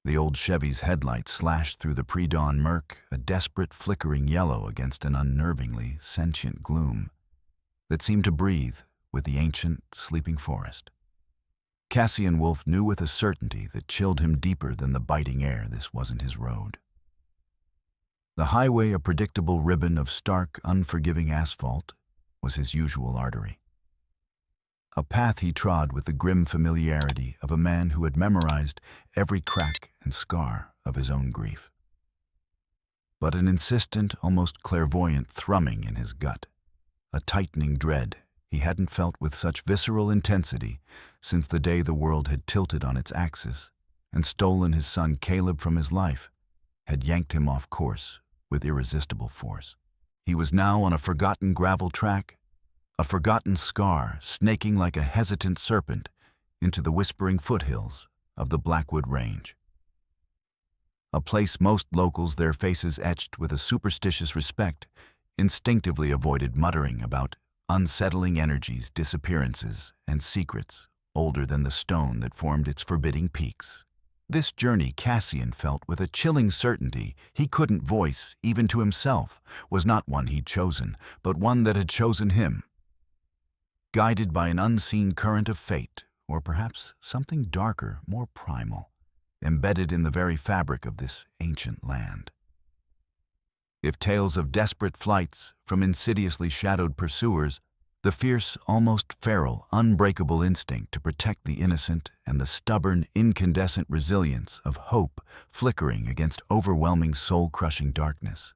The old Chevy's headlights slashed through the pre-dawn murk, a desperate flickering yellow against an unnervingly sentient gloom that seemed to breathe with the ancient, sleeping forest. Cassian Wolf knew with a certainty that chilled him deeper than the biting air this wasn't his road. The highway, a predictable ribbon of stark, unforgiving asphalt, was his usual artery. A path he trod with the grim familiarity of a man who had memorized every crack and scar of his own grief. But an insistent, almost clairvoyant thrumming in his gut, a tightening dread he hadn't felt with such visceral intensity since the day the world had tilted on its axis and stolen his son Caleb from his life, had yanked him off course with irresistible force. He was now on a forgotten gravel track, a forgotten scar snaking like a hesitant serpent into the whispering foothills of the Blackwood Range. A place most locals, their faces etched with a superstitious respect, instinctively avoided muttering about unsettling energies, disappearances, and secrets older than the stone that formed its forbidding peaks. This journey, Cassian felt with a chilling certainty he couldn't voice even to himself, was not one he'd chosen, but one that had chosen him. Guided by an unseen current of fate, or perhaps something darker, more primal, embedded in the very fabric of this ancient land. If tales of desperate flights from insidiously shadowed pursuers, the fierce, almost feral, unbreakable instinct to protect the innocent and the stubborn, incandescent resilience of hope flickering against overwhelming soul-crushing darkness,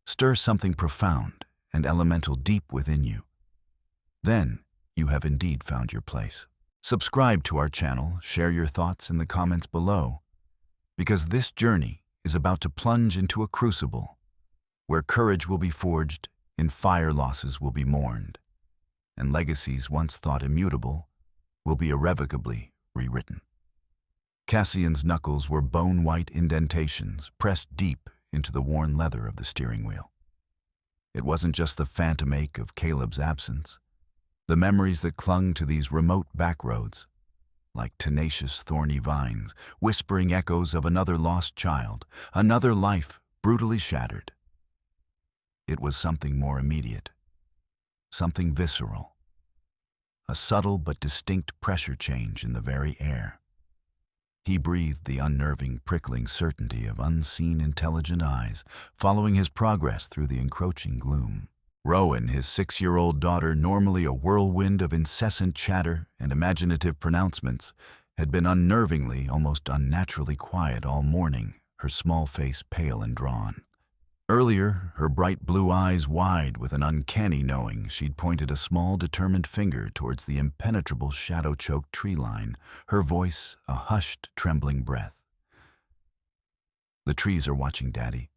stir something profound and elemental deep within you. Then you have indeed found your place. Subscribe to our channel, share your thoughts in the comments below, because this journey is about to plunge into a crucible where courage will be forged and fire losses will be mourned, and legacies once thought immutable will be irrevocably rewritten. Cassian's knuckles were bone-white indentations pressed deep into the worn leather of the steering wheel. It wasn't just the phantom ache of Caleb's absence. The memories that clung to these remote backroads, like tenacious, thorny vines, whispering echoes of another lost child, another life brutally shattered. It was something more immediate, something visceral, a subtle but distinct pressure change in the very air. He breathed the unnerving, prickling certainty of unseen, intelligent eyes following his progress through the encroaching gloom. Rowan, his 6-year-old daughter, normally a whirlwind of incessant chatter and imaginative pronouncements, had been unnervingly, almost unnaturally quiet all morning, her small face pale and drawn. Earlier, her bright blue eyes wide with an uncanny knowing, she'd pointed a small, determined finger towards the impenetrable shadow-choked tree line, her voice a hushed, trembling breath. The trees are watching, Daddy.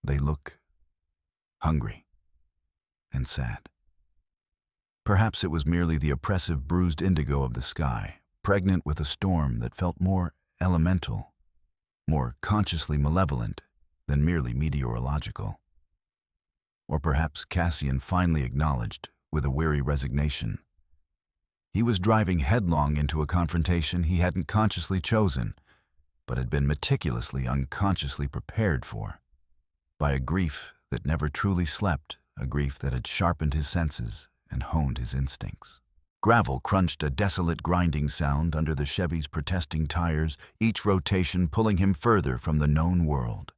They look hungry and sad. Perhaps it was merely the oppressive, bruised indigo of the sky, pregnant with a storm that felt more elemental, more consciously malevolent than merely meteorological. Or perhaps Cassian finally acknowledged, with a weary resignation, he was driving headlong into a confrontation he hadn't consciously chosen, but had been meticulously, unconsciously prepared for, by a grief that never truly slept, a grief that had sharpened his senses and honed his instincts. Gravel crunched a desolate grinding sound under the Chevy's protesting tires, each rotation pulling him further from the known world.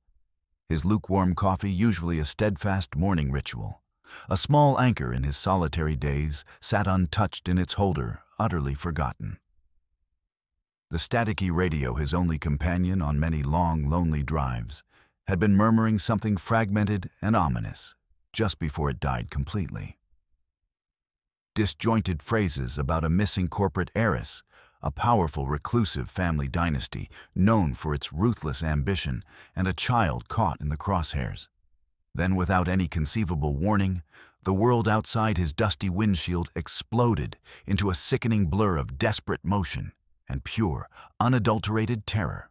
His lukewarm coffee, usually a steadfast morning ritual, a small anchor in his solitary days, sat untouched in its holder, utterly forgotten. The staticky radio, his only companion on many long, lonely drives, had been murmuring something fragmented and ominous just before it died completely. Disjointed phrases about a missing corporate heiress, a powerful, reclusive family dynasty known for its ruthless ambition, and a child caught in the crosshairs. Then, without any conceivable warning, the world outside his dusty windshield exploded into a sickening blur of desperate motion and pure, unadulterated terror.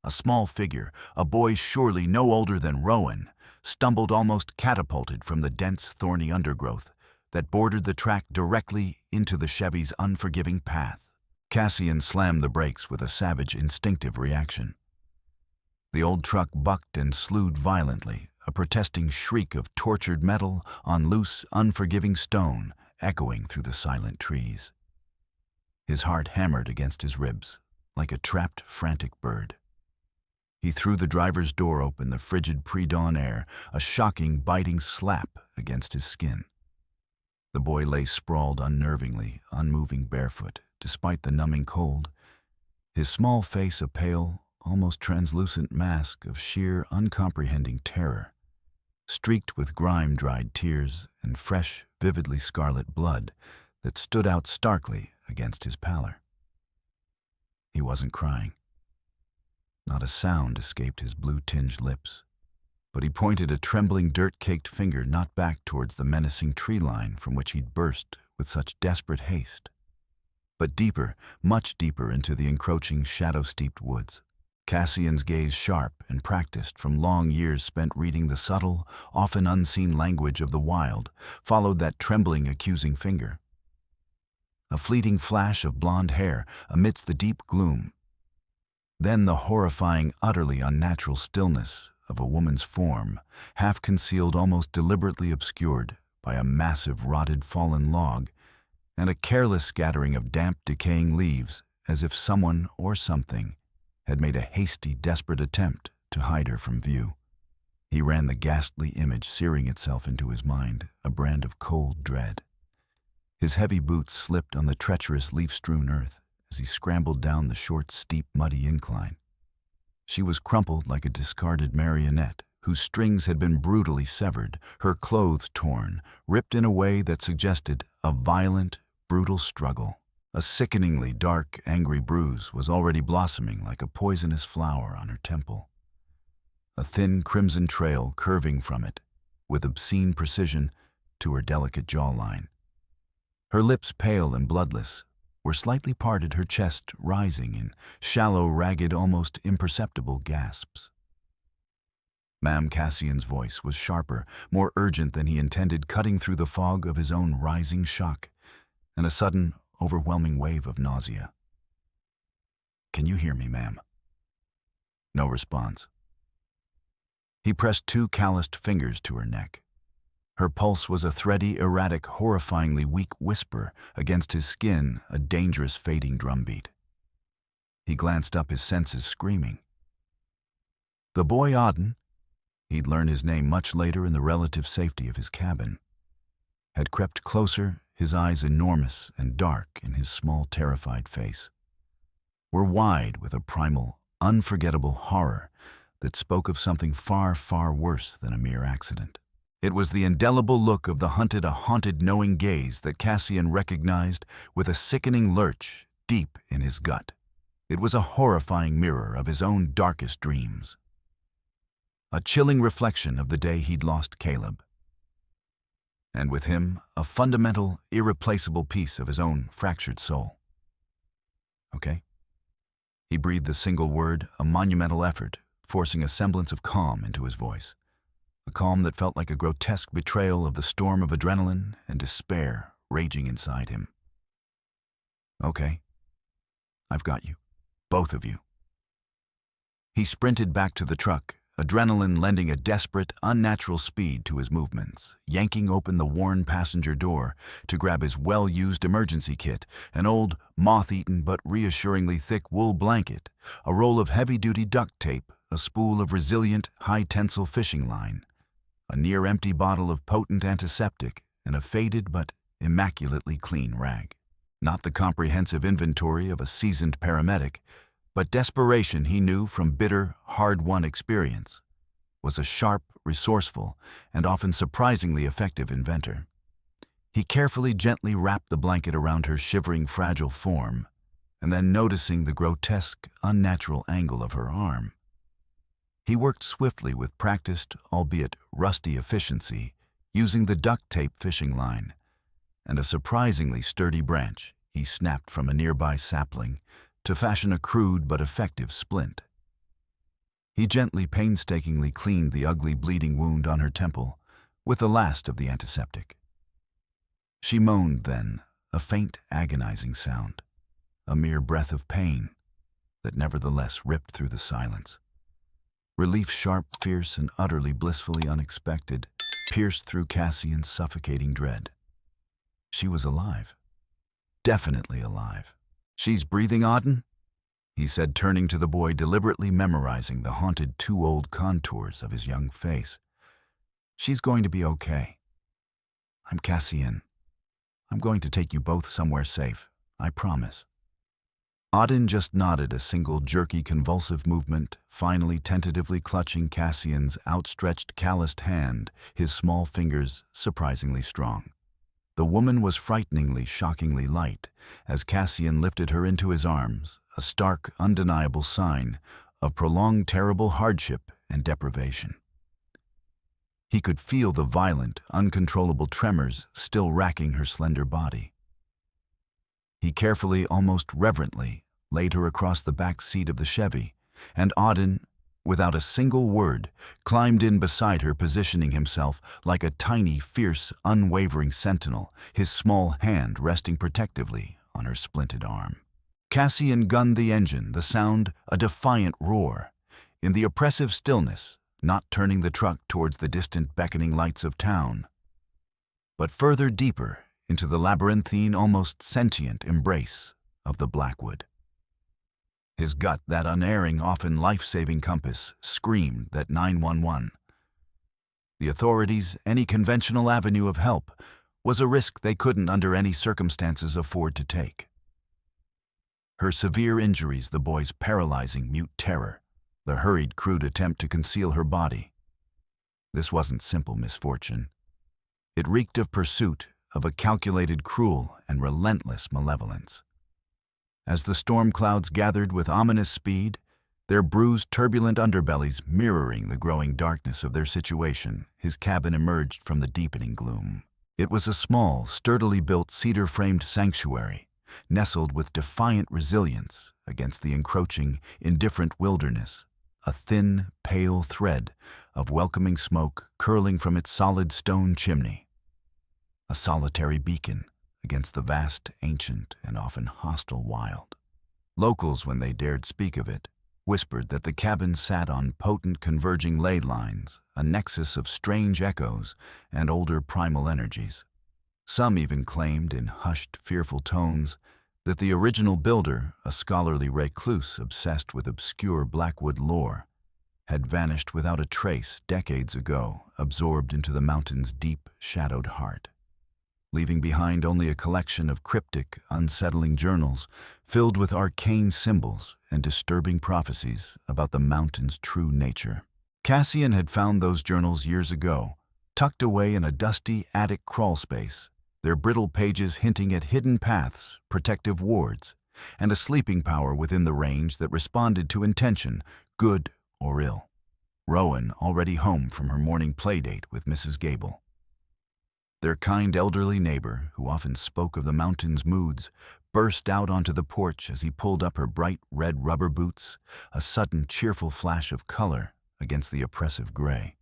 A small figure, a boy surely no older than Rowan, stumbled almost catapulted from the dense, thorny undergrowth that bordered the track directly into the Chevy's unforgiving path. Cassian slammed the brakes with a savage, instinctive reaction. The old truck bucked and slewed violently, a protesting shriek of tortured metal on loose, unforgiving stone echoing through the silent trees. His heart hammered against his ribs, like a trapped, frantic bird. He threw the driver's door open, the frigid pre-dawn air, a shocking, biting slap against his skin. The boy lay sprawled unnervingly, unmoving barefoot, despite the numbing cold, his small face a pale, almost translucent mask of sheer, uncomprehending terror, streaked with grime-dried tears and fresh, vividly scarlet blood that stood out starkly against his pallor. He wasn't crying. Not a sound escaped his blue-tinged lips, but he pointed a trembling, dirt-caked finger not back towards the menacing tree line from which he'd burst with such desperate haste, but deeper, much deeper into the encroaching, shadow-steeped woods. Cassian's gaze sharp and practiced from long years spent reading the subtle, often unseen language of the wild, followed that trembling, accusing finger. A fleeting flash of blonde hair amidst the deep gloom. Then the horrifying, utterly unnatural stillness of a woman's form, half-concealed, almost deliberately obscured by a massive, rotted, fallen log, and a careless scattering of damp, decaying leaves, as if someone or something had made a hasty, desperate attempt to hide her from view. He ran the ghastly image searing itself into his mind, a brand of cold dread. His heavy boots slipped on the treacherous, leaf-strewn earth as he scrambled down the short, steep, muddy incline. She was crumpled like a discarded marionette, whose strings had been brutally severed, her clothes torn, ripped in a way that suggested a violent, brutal struggle. A sickeningly dark, angry bruise was already blossoming like a poisonous flower on her temple. A thin crimson trail curving from it, with obscene precision, to her delicate jawline. Her lips, pale and bloodless, were slightly parted, her chest rising in shallow, ragged, almost imperceptible gasps. Ma'am Cassian's voice was sharper, more urgent than he intended, cutting through the fog of his own rising shock, and a sudden, overwhelming wave of nausea. "Can you hear me, ma'am?" No response. He pressed two calloused fingers to her neck. Her pulse was a thready, erratic, horrifyingly weak whisper against his skin, a dangerous, fading drumbeat. He glanced up, his senses screaming. The boy Auden, he'd learn his name much later in the relative safety of his cabin, had crept closer, his eyes enormous and dark in his small, terrified face, were wide with a primal, unforgettable horror that spoke of something far, far worse than a mere accident. It was the indelible look of the hunted, a haunted, knowing gaze that Cassian recognized with a sickening lurch deep in his gut. It was a horrifying mirror of his own darkest dreams. A chilling reflection of the day he'd lost Caleb. And with him, a fundamental, irreplaceable piece of his own fractured soul. Okay? He breathed the single word, a monumental effort, forcing a semblance of calm into his voice. A calm that felt like a grotesque betrayal of the storm of adrenaline and despair raging inside him. Okay. I've got you. Both of you. He sprinted back to the truck, adrenaline lending a desperate, unnatural speed to his movements, yanking open the worn passenger door to grab his well-used emergency kit, an old, moth-eaten but reassuringly thick wool blanket, a roll of heavy-duty duct tape, a spool of resilient, high-tensile fishing line, a near-empty bottle of potent antiseptic, and a faded but immaculately clean rag. Not the comprehensive inventory of a seasoned paramedic, but desperation he knew from bitter, hard-won experience, was a sharp, resourceful, and often surprisingly effective inventor. He carefully, gently wrapped the blanket around her shivering, fragile form, and then, noticing the grotesque, unnatural angle of her arm, he worked swiftly with practiced, albeit rusty efficiency, using the duct tape fishing line, and a surprisingly sturdy branch he snapped from a nearby sapling to fashion a crude but effective splint. He gently, painstakingly cleaned the ugly bleeding wound on her temple with the last of the antiseptic. She moaned then, a faint, agonizing sound, a mere breath of pain that nevertheless ripped through the silence. Relief sharp, fierce, and utterly blissfully unexpected, pierced through Cassian's suffocating dread. She was alive. Definitely alive. "She's breathing, Auden?" he said, turning to the boy, deliberately memorizing the haunted too-old contours of his young face. "She's going to be okay. I'm Cassian. I'm going to take you both somewhere safe, I promise." Auden just nodded, a single jerky, convulsive movement, finally tentatively clutching Cassian's outstretched, calloused hand, his small fingers surprisingly strong. The woman was frighteningly, shockingly light as Cassian lifted her into his arms, a stark, undeniable sign of prolonged terrible hardship and deprivation. He could feel the violent, uncontrollable tremors still racking her slender body. He carefully, almost reverently, laid her across the back seat of the Chevy, and Auden, without a single word, climbed in beside her, positioning himself like a tiny, fierce, unwavering sentinel, his small hand resting protectively on her splinted arm. Cassian gunned the engine, the sound a defiant roar. In the oppressive stillness, not turning the truck towards the distant beckoning lights of town, but further deeper into the labyrinthine, almost sentient embrace of the Blackwood. His gut, that unerring, often life-saving compass, screamed that 911. The authorities, any conventional avenue of help, was a risk they couldn't under any circumstances afford to take. Her severe injuries, the boy's paralyzing mute terror, the hurried, crude attempt to conceal her body. This wasn't simple misfortune. It reeked of pursuit, of a calculated, cruel, and relentless malevolence. As the storm clouds gathered with ominous speed, their bruised, turbulent underbellies mirroring the growing darkness of their situation, his cabin emerged from the deepening gloom. It was a small, sturdily built, cedar-framed sanctuary, nestled with defiant resilience against the encroaching, indifferent wilderness, a thin, pale thread of welcoming smoke curling from its solid stone chimney. A solitary beacon against the vast, ancient, and often hostile wild. Locals, when they dared speak of it, whispered that the cabin sat on potent converging ley lines, a nexus of strange echoes and older primal energies. Some even claimed, in hushed, fearful tones, that the original builder, a scholarly recluse obsessed with obscure Blackwood lore, had vanished without a trace decades ago, absorbed into the mountain's deep, shadowed heart, leaving behind only a collection of cryptic, unsettling journals filled with arcane symbols and disturbing prophecies about the mountain's true nature. Cassian had found those journals years ago, tucked away in a dusty attic crawlspace, their brittle pages hinting at hidden paths, protective wards, and a sleeping power within the range that responded to intention, good or ill. Rowan, already home from her morning playdate with Mrs. Gable. Their kind elderly neighbor, who often spoke of the mountain's moods, burst out onto the porch as he pulled up her bright red rubber boots, a sudden cheerful flash of color against the oppressive gray.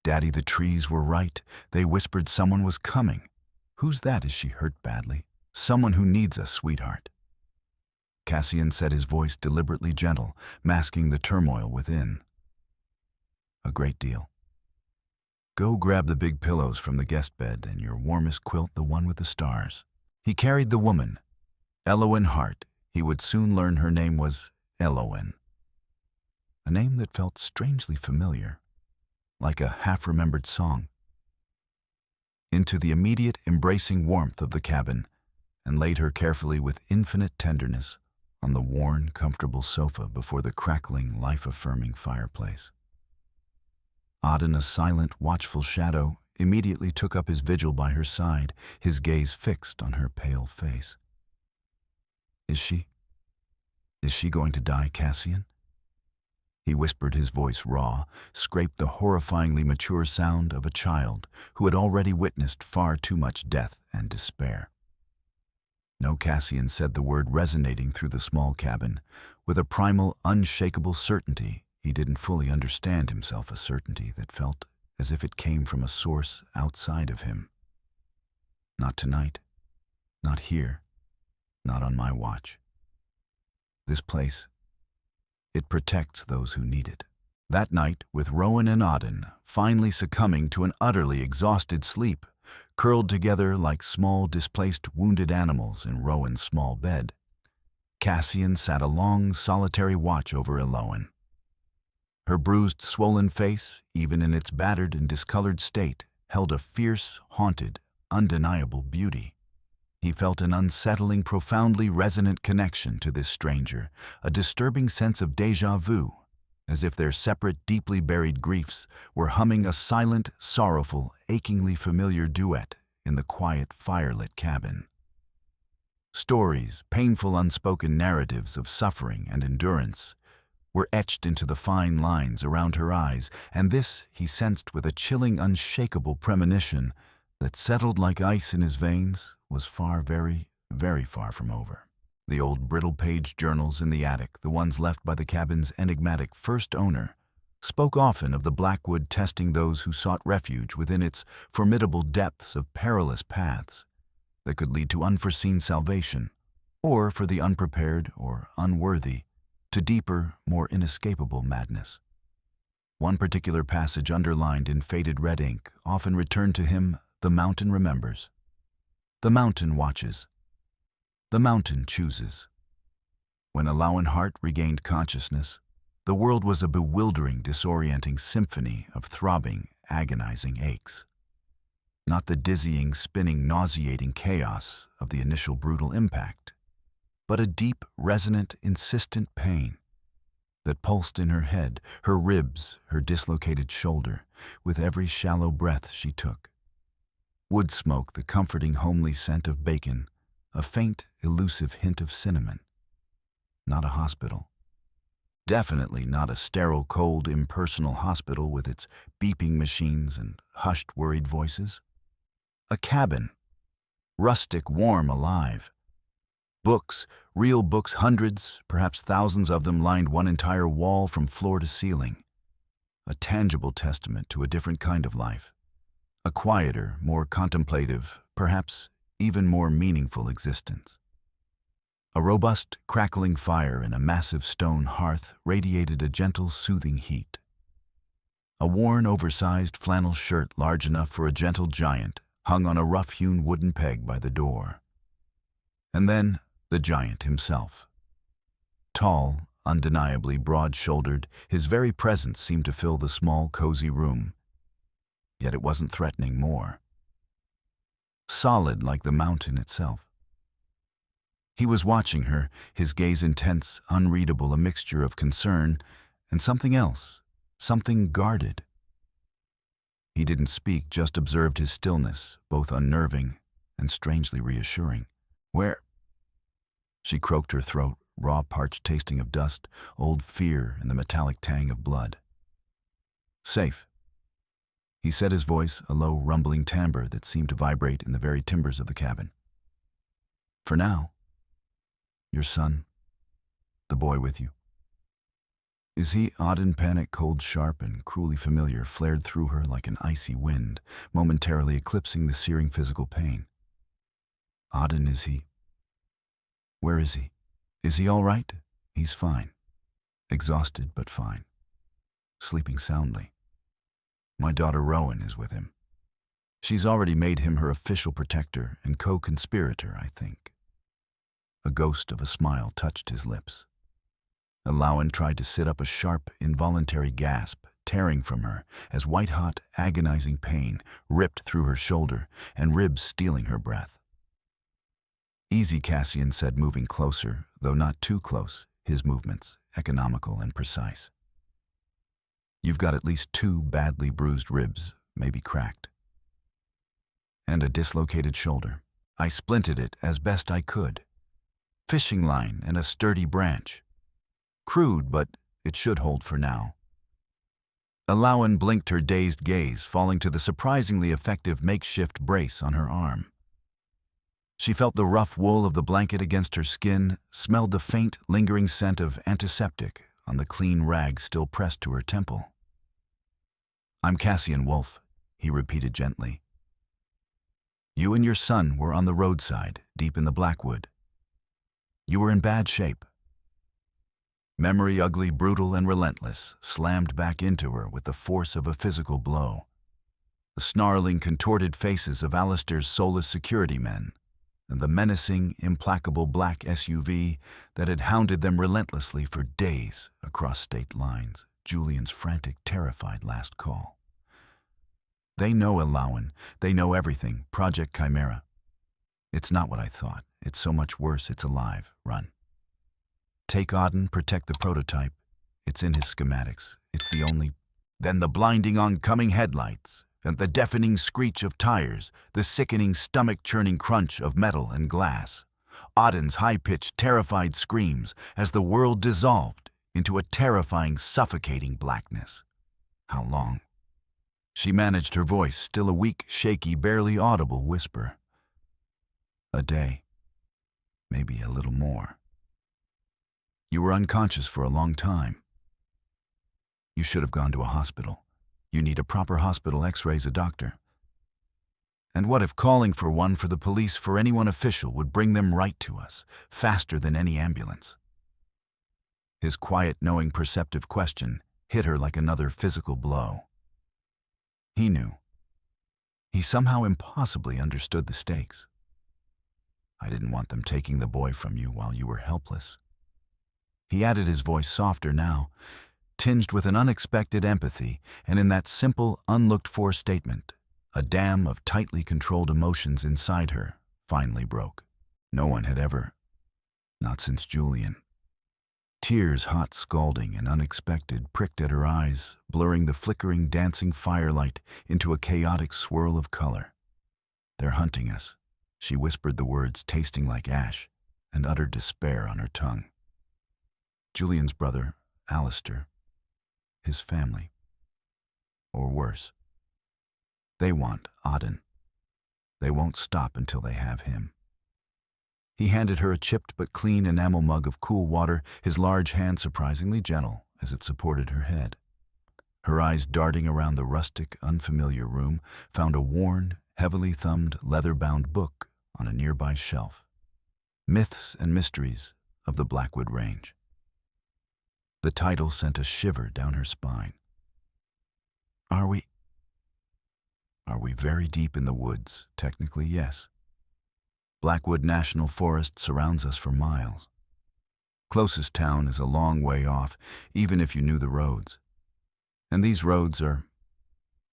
"Daddy, the trees were right. They whispered someone was coming. Who's that? Is she hurt badly? Someone who needs us, sweetheart." Cassian said, his voice deliberately gentle, masking the turmoil within. "A great deal. Go grab the big pillows from the guest bed and your warmest quilt, the one with the stars." He carried the woman, Elowen Hart. He would soon learn her name was Elowen. A name that felt strangely familiar, like a half-remembered song. Into the immediate, embracing warmth of the cabin, and laid her carefully with infinite tenderness on the worn, comfortable sofa before the crackling, life-affirming fireplace. Auden, a silent, watchful shadow, immediately took up his vigil by her side, his gaze fixed on her pale face. Is she going to die, Cassian?" He whispered, his voice raw, scraped the horrifyingly mature sound of a child who had already witnessed far too much death and despair. "No," Cassian said, the word resonating through the small cabin, with a primal, unshakable certainty he didn't fully understand himself, a certainty that felt as if it came from a source outside of him. "Not tonight. Not here. Not on my watch. This place, it protects those who need it." That night, with Rowan and Auden finally succumbing to an utterly exhausted sleep, curled together like small displaced wounded animals in Rowan's small bed, Cassian sat a long, solitary watch over Eloan. Her bruised, swollen face, even in its battered and discolored state, held a fierce, haunted, undeniable beauty. He felt an unsettling, profoundly resonant connection to this stranger, a disturbing sense of déjà vu, as if their separate, deeply buried griefs were humming a silent, sorrowful, achingly familiar duet in the quiet, firelit cabin. Stories, painful unspoken narratives of suffering and endurance, were etched into the fine lines around her eyes, and this he sensed with a chilling, unshakable premonition that settled like ice in his veins was far, very, very far from over. The old brittle-page journals in the attic, the ones left by the cabin's enigmatic first owner, spoke often of the Blackwood testing those who sought refuge within its formidable depths of perilous paths that could lead to unforeseen salvation, or for the unprepared or unworthy, to deeper, more inescapable madness. One particular passage underlined in faded red ink often returned to him: "The mountain remembers. The mountain watches. The mountain chooses." When Eloan Hart regained consciousness, the world was a bewildering, disorienting symphony of throbbing, agonizing aches. Not the dizzying, spinning, nauseating chaos of the initial brutal impact, but a deep, resonant, insistent pain that pulsed in her head, her ribs, her dislocated shoulder, with every shallow breath she took. Wood smoke, the comforting, homely scent of bacon, a faint, elusive hint of cinnamon. Not a hospital. Definitely not a sterile, cold, impersonal hospital with its beeping machines and hushed, worried voices. A cabin. Rustic, warm, alive. Books, real books, hundreds, perhaps thousands of them lined one entire wall from floor to ceiling. A tangible testament to a different kind of life. A quieter, more contemplative, perhaps even more meaningful existence. A robust, crackling fire in a massive stone hearth radiated a gentle, soothing heat. A worn, oversized flannel shirt large enough for a gentle giant hung on a rough-hewn wooden peg by the door. And then the giant himself. Tall, undeniably broad-shouldered, his very presence seemed to fill the small, cozy room. Yet it wasn't threatening more. Solid like the mountain itself. He was watching her, his gaze intense, unreadable, a mixture of concern and something else, something guarded. He didn't speak, just observed his stillness, both unnerving and strangely reassuring. "Where?" She croaked her throat, raw, parched, tasting of dust, old fear, and the metallic tang of blood. "Safe." He said, his voice a low, rumbling timbre that seemed to vibrate in the very timbers of the cabin. "For now. Your son, the boy with you. Is he?" Auden, panic, cold, sharp, and cruelly familiar, flared through her like an icy wind, momentarily eclipsing the searing physical pain. "Auden, is he? Where is he? Is he all right?" "He's fine. Exhausted, but fine. Sleeping soundly. My daughter Rowan is with him. She's already made him her official protector and co-conspirator, I think." A ghost of a smile touched his lips. Eloan tried to sit up, a sharp, involuntary gasp tearing from her as white-hot, agonizing pain ripped through her shoulder and ribs, stealing her breath. "Easy," Cassian said, moving closer, though not too close, his movements economical and precise. "You've got at least 2 badly bruised ribs, maybe cracked. And a dislocated shoulder. I splinted it as best I could. Fishing line and a sturdy branch. Crude, but it should hold for now." Eloan blinked, her dazed gaze falling to the surprisingly effective makeshift brace on her arm. She felt the rough wool of the blanket against her skin, smelled the faint, lingering scent of antiseptic on the clean rag still pressed to her temple. "I'm Cassian Wolfe," he repeated gently. "You and your son were on the roadside, deep in the Blackwood. You were in bad shape. Memory, ugly, brutal, and relentless, slammed back into her with the force of a physical blow. The snarling, contorted faces of Alistair's soulless security men, and the menacing, implacable black SUV that had hounded them relentlessly for days across state lines. Julian's frantic, terrified last call. They know Alawan. They know everything. Project Chimera. It's not what I thought. It's so much worse. It's alive. Run. Take Auden, protect the prototype. It's in his schematics. It's the only... Then the blinding oncoming headlights, and the deafening screech of tires, the sickening stomach-churning crunch of metal and glass. Auden's high-pitched, terrified screams as the world dissolved into a terrifying, suffocating blackness. How long? She managed her voice, still a weak, shaky, barely audible whisper. A day. Maybe a little more. You were unconscious for a long time. You should have gone to a hospital. You need a proper hospital X-rays, a doctor. And what if calling for one for the police, for anyone official, would bring them right to us, faster than any ambulance? His quiet, knowing, perceptive question hit her like another physical blow. He knew. He somehow impossibly understood the stakes. I didn't want them taking the boy from you while you were helpless. He added, his voice softer now, tinged with an unexpected empathy, and in that simple, unlooked-for statement, a dam of tightly controlled emotions inside her finally broke. No one had ever, not since Julian. Tears, hot, scalding, and unexpected, pricked at her eyes, blurring the flickering, dancing firelight into a chaotic swirl of color. They're hunting us. She whispered the words, tasting like ash, and utter despair on her tongue. Julian's brother, Alistair, his family. Or worse. They want Auden. They won't stop until they have him. He handed her a chipped but clean enamel mug of cool water, his large hand surprisingly gentle as it supported her head. Her eyes, darting around the rustic, unfamiliar room, found a worn, heavily thumbed, leather-bound book on a nearby shelf. Myths and Mysteries of the Blackwood Range. The title sent a shiver down her spine. Are we very deep in the woods? Technically, yes. Blackwood National Forest surrounds us for miles. Closest town is a long way off, even if you knew the roads. And these roads are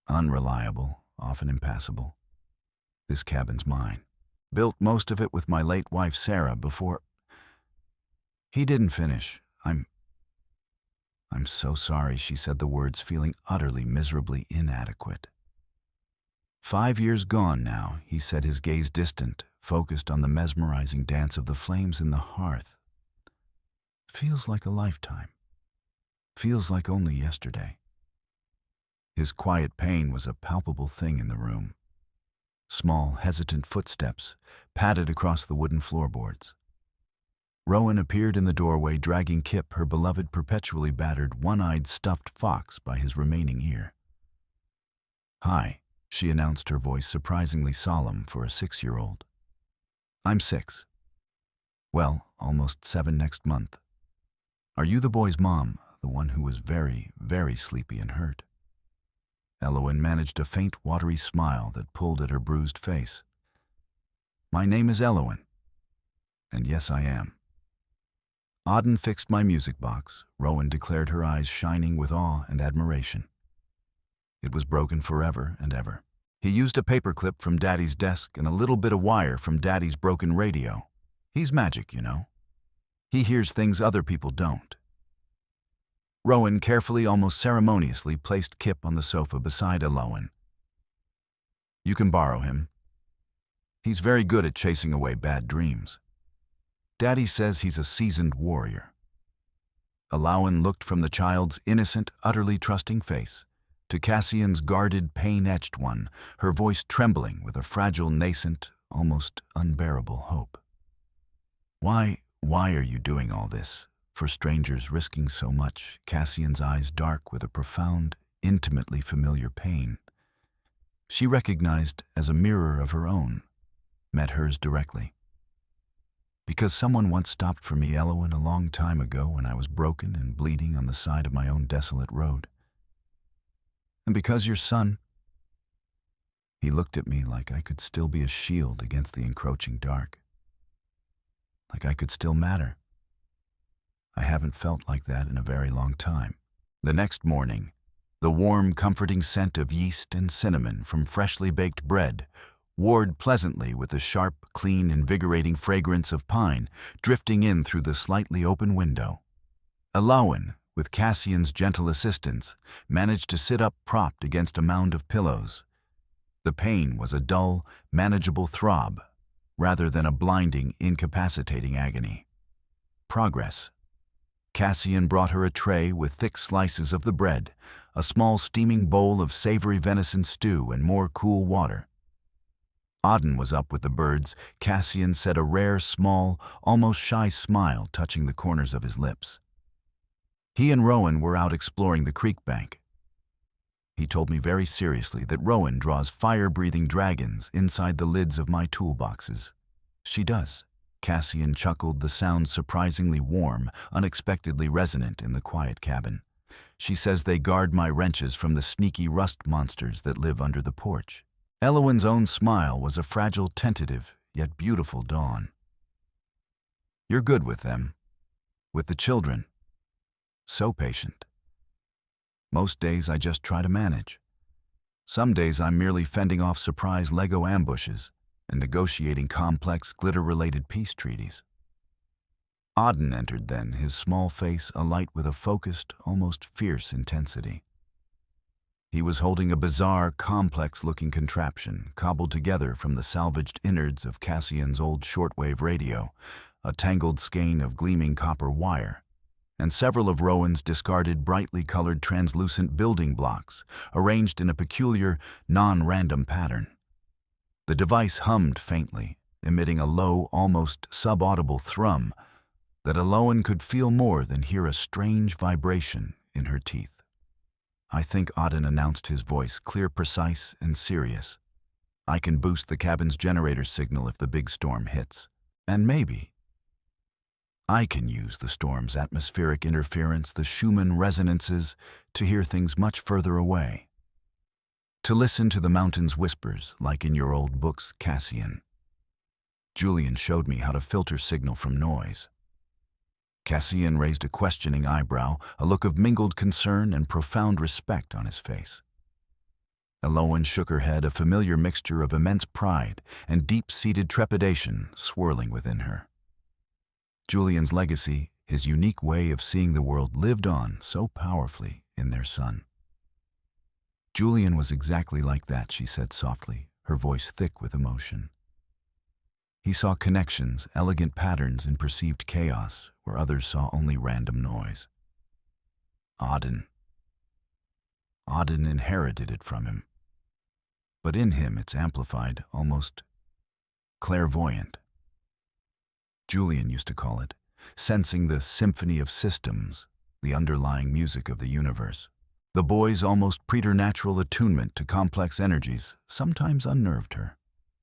unreliable, often impassable. This cabin's mine. Built most of it with my late wife Sarah before... He didn't finish. I'm so sorry, she said the words, feeling utterly, miserably inadequate. 5 years gone now, he said, his gaze distant, focused on the mesmerizing dance of the flames in the hearth. Feels like a lifetime. Feels like only yesterday. His quiet pain was a palpable thing in the room. Small, hesitant footsteps padded across the wooden floorboards. Rowan appeared in the doorway, dragging Kip, her beloved, perpetually battered, one-eyed stuffed fox, by his remaining ear. Hi, she announced, her voice surprisingly solemn for a 6-year-old. I'm 6. Well, almost 7 next month. Are you the boy's mom, the one who was very, very sleepy and hurt? Elowen managed a faint, watery smile that pulled at her bruised face. My name is Elowen. And yes, I am. Auden fixed my music box, Rowan declared, her eyes shining with awe and admiration. It was broken forever and ever. He used a paperclip from Daddy's desk and a little bit of wire from Daddy's broken radio. He's magic, you know. He hears things other people don't. Rowan carefully, almost ceremoniously, placed Kip on the sofa beside Elowen. You can borrow him. He's very good at chasing away bad dreams. Daddy says he's a seasoned warrior. Elowen looked from the child's innocent, utterly trusting face to Cassian's guarded, pain-etched one, her voice trembling with a fragile, nascent, almost unbearable hope. Why are you doing all this? For strangers, risking so much? Cassian's eyes dark with a profound, intimately familiar pain. She recognized as a mirror of her own, met hers directly. Because someone once stopped for me, Elowen, a long time ago when I was broken and bleeding on the side of my own desolate road. And because your son—" He looked at me like I could still be a shield against the encroaching dark. Like I could still matter. I haven't felt like that in a very long time. The next morning, the warm, comforting scent of yeast and cinnamon from freshly baked bread warred pleasantly with the sharp, clean, invigorating fragrance of pine drifting in through the slightly open window. Elowen, with Cassian's gentle assistance, managed to sit up propped against a mound of pillows. The pain was a dull, manageable throb, rather than a blinding, incapacitating agony. Progress. Cassian brought her a tray with thick slices of the bread, a small steaming bowl of savory venison stew, and more cool water. Auden was up with the birds. Cassian said, a rare, small, almost shy smile touching the corners of his lips. He and Rowan were out exploring the creek bank. He told me very seriously that Rowan draws fire-breathing dragons inside the lids of my toolboxes. She does. Cassian chuckled, the sound surprisingly warm, unexpectedly resonant in the quiet cabin. She says they guard my wrenches from the sneaky rust monsters that live under the porch. Elowen's own smile was a fragile, tentative, yet beautiful dawn. You're good with them. With the children. So patient. Most days I just try to manage. Some days I'm merely fending off surprise Lego ambushes and negotiating complex glitter-related peace treaties. Auden entered then, his small face alight with a focused, almost fierce intensity. He was holding a bizarre, complex-looking contraption cobbled together from the salvaged innards of Cassian's old shortwave radio, a tangled skein of gleaming copper wire, and several of Rowan's discarded brightly colored translucent building blocks arranged in a peculiar, non-random pattern. The device hummed faintly, emitting a low, almost subaudible thrum that Elowen could feel more than hear a strange vibration in her teeth. I think Auden announced, his voice clear, precise, and serious. I can boost the cabin's generator signal if the big storm hits. And maybe I can use the storm's atmospheric interference, the Schumann resonances, to hear things much further away. To listen to the mountain's whispers, like in your old books, Cassian. Julian showed me how to filter signal from noise. Cassian raised a questioning eyebrow, a look of mingled concern and profound respect on his face. Elowen shook her head, a familiar mixture of immense pride and deep-seated trepidation swirling within her. Julian's legacy, his unique way of seeing the world, lived on so powerfully in their son. Julian was exactly like that, she said softly, her voice thick with emotion. He saw connections, elegant patterns in perceived chaos, where others saw only random noise. Auden inherited it from him. But in him it's amplified, almost clairvoyant. Julian used to call it, sensing the symphony of systems, the underlying music of the universe. The boy's almost preternatural attunement to complex energies sometimes unnerved her.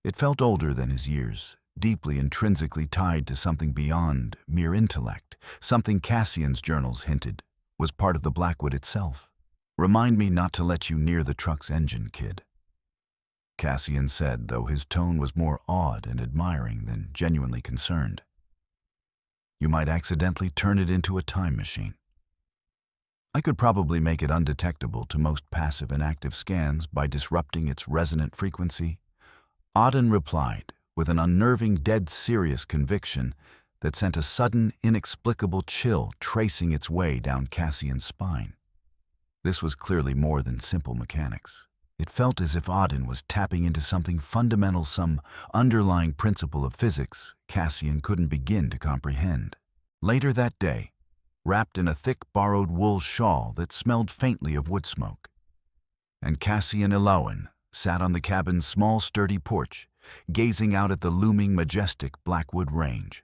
It felt older than his years, deeply intrinsically tied to something beyond mere intellect, something Cassian's journals hinted was part of the Blackwood itself. Remind me not to let you near the truck's engine, kid, Cassian said, though his tone was more awed and admiring than genuinely concerned. You might accidentally turn it into a time machine. I could probably make it undetectable to most passive and active scans by disrupting its resonant frequency. Auden replied, with an unnerving, dead-serious conviction that sent a sudden, inexplicable chill tracing its way down Cassian's spine. This was clearly more than simple mechanics. It felt as if Auden was tapping into something fundamental, some underlying principle of physics Cassian couldn't begin to comprehend. Later that day, wrapped in a thick borrowed wool shawl that smelled faintly of wood smoke, and Cassian Elowen sat on the cabin's small, sturdy porch, gazing out at the looming, majestic Blackwood Range.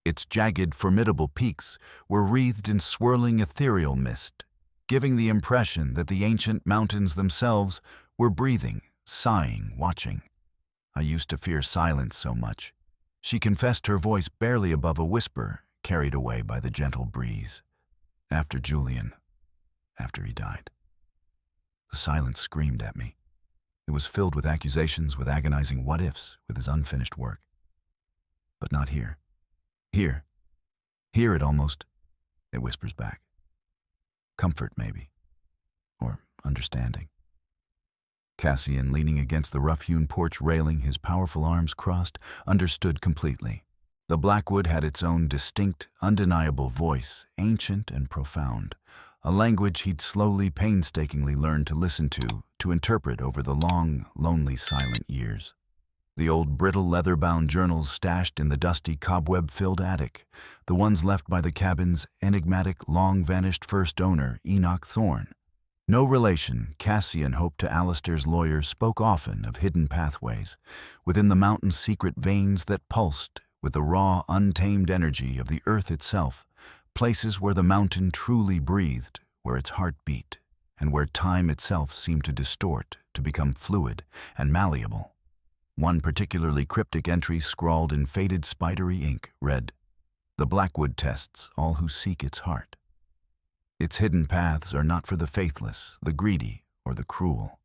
Its jagged, formidable peaks were wreathed in swirling ethereal mist, giving the impression that the ancient mountains themselves were breathing, sighing, watching. I used to fear silence so much. She confessed, her voice barely above a whisper, carried away by the gentle breeze. After Julian, after he died. The silence screamed at me. It was filled with accusations, with agonizing what-ifs, with his unfinished work. But not here. Here. Here it almost, it whispers back. Comfort, maybe. Or understanding. Cassian, leaning against the rough-hewn porch railing, his powerful arms crossed, understood completely. The Blackwood had its own distinct, undeniable voice, ancient and profound, a language he'd slowly, painstakingly learned to listen to interpret over the long, lonely, silent years. The old brittle leather-bound journals stashed in the dusty, cobweb-filled attic, the ones left by the cabin's enigmatic, long-vanished first owner, Enoch Thorne. No relation, Cassian hoped to Alistair's lawyer, spoke often of hidden pathways, within the mountain's secret veins that pulsed with the raw, untamed energy of the earth itself, places where the mountain truly breathed, where its heart beat, and where time itself seemed to distort, to become fluid and malleable. One particularly cryptic entry, scrawled in faded spidery ink, read, "The Blackwood tests all who seek its heart. Its hidden paths are not for the faithless, the greedy, or the cruel.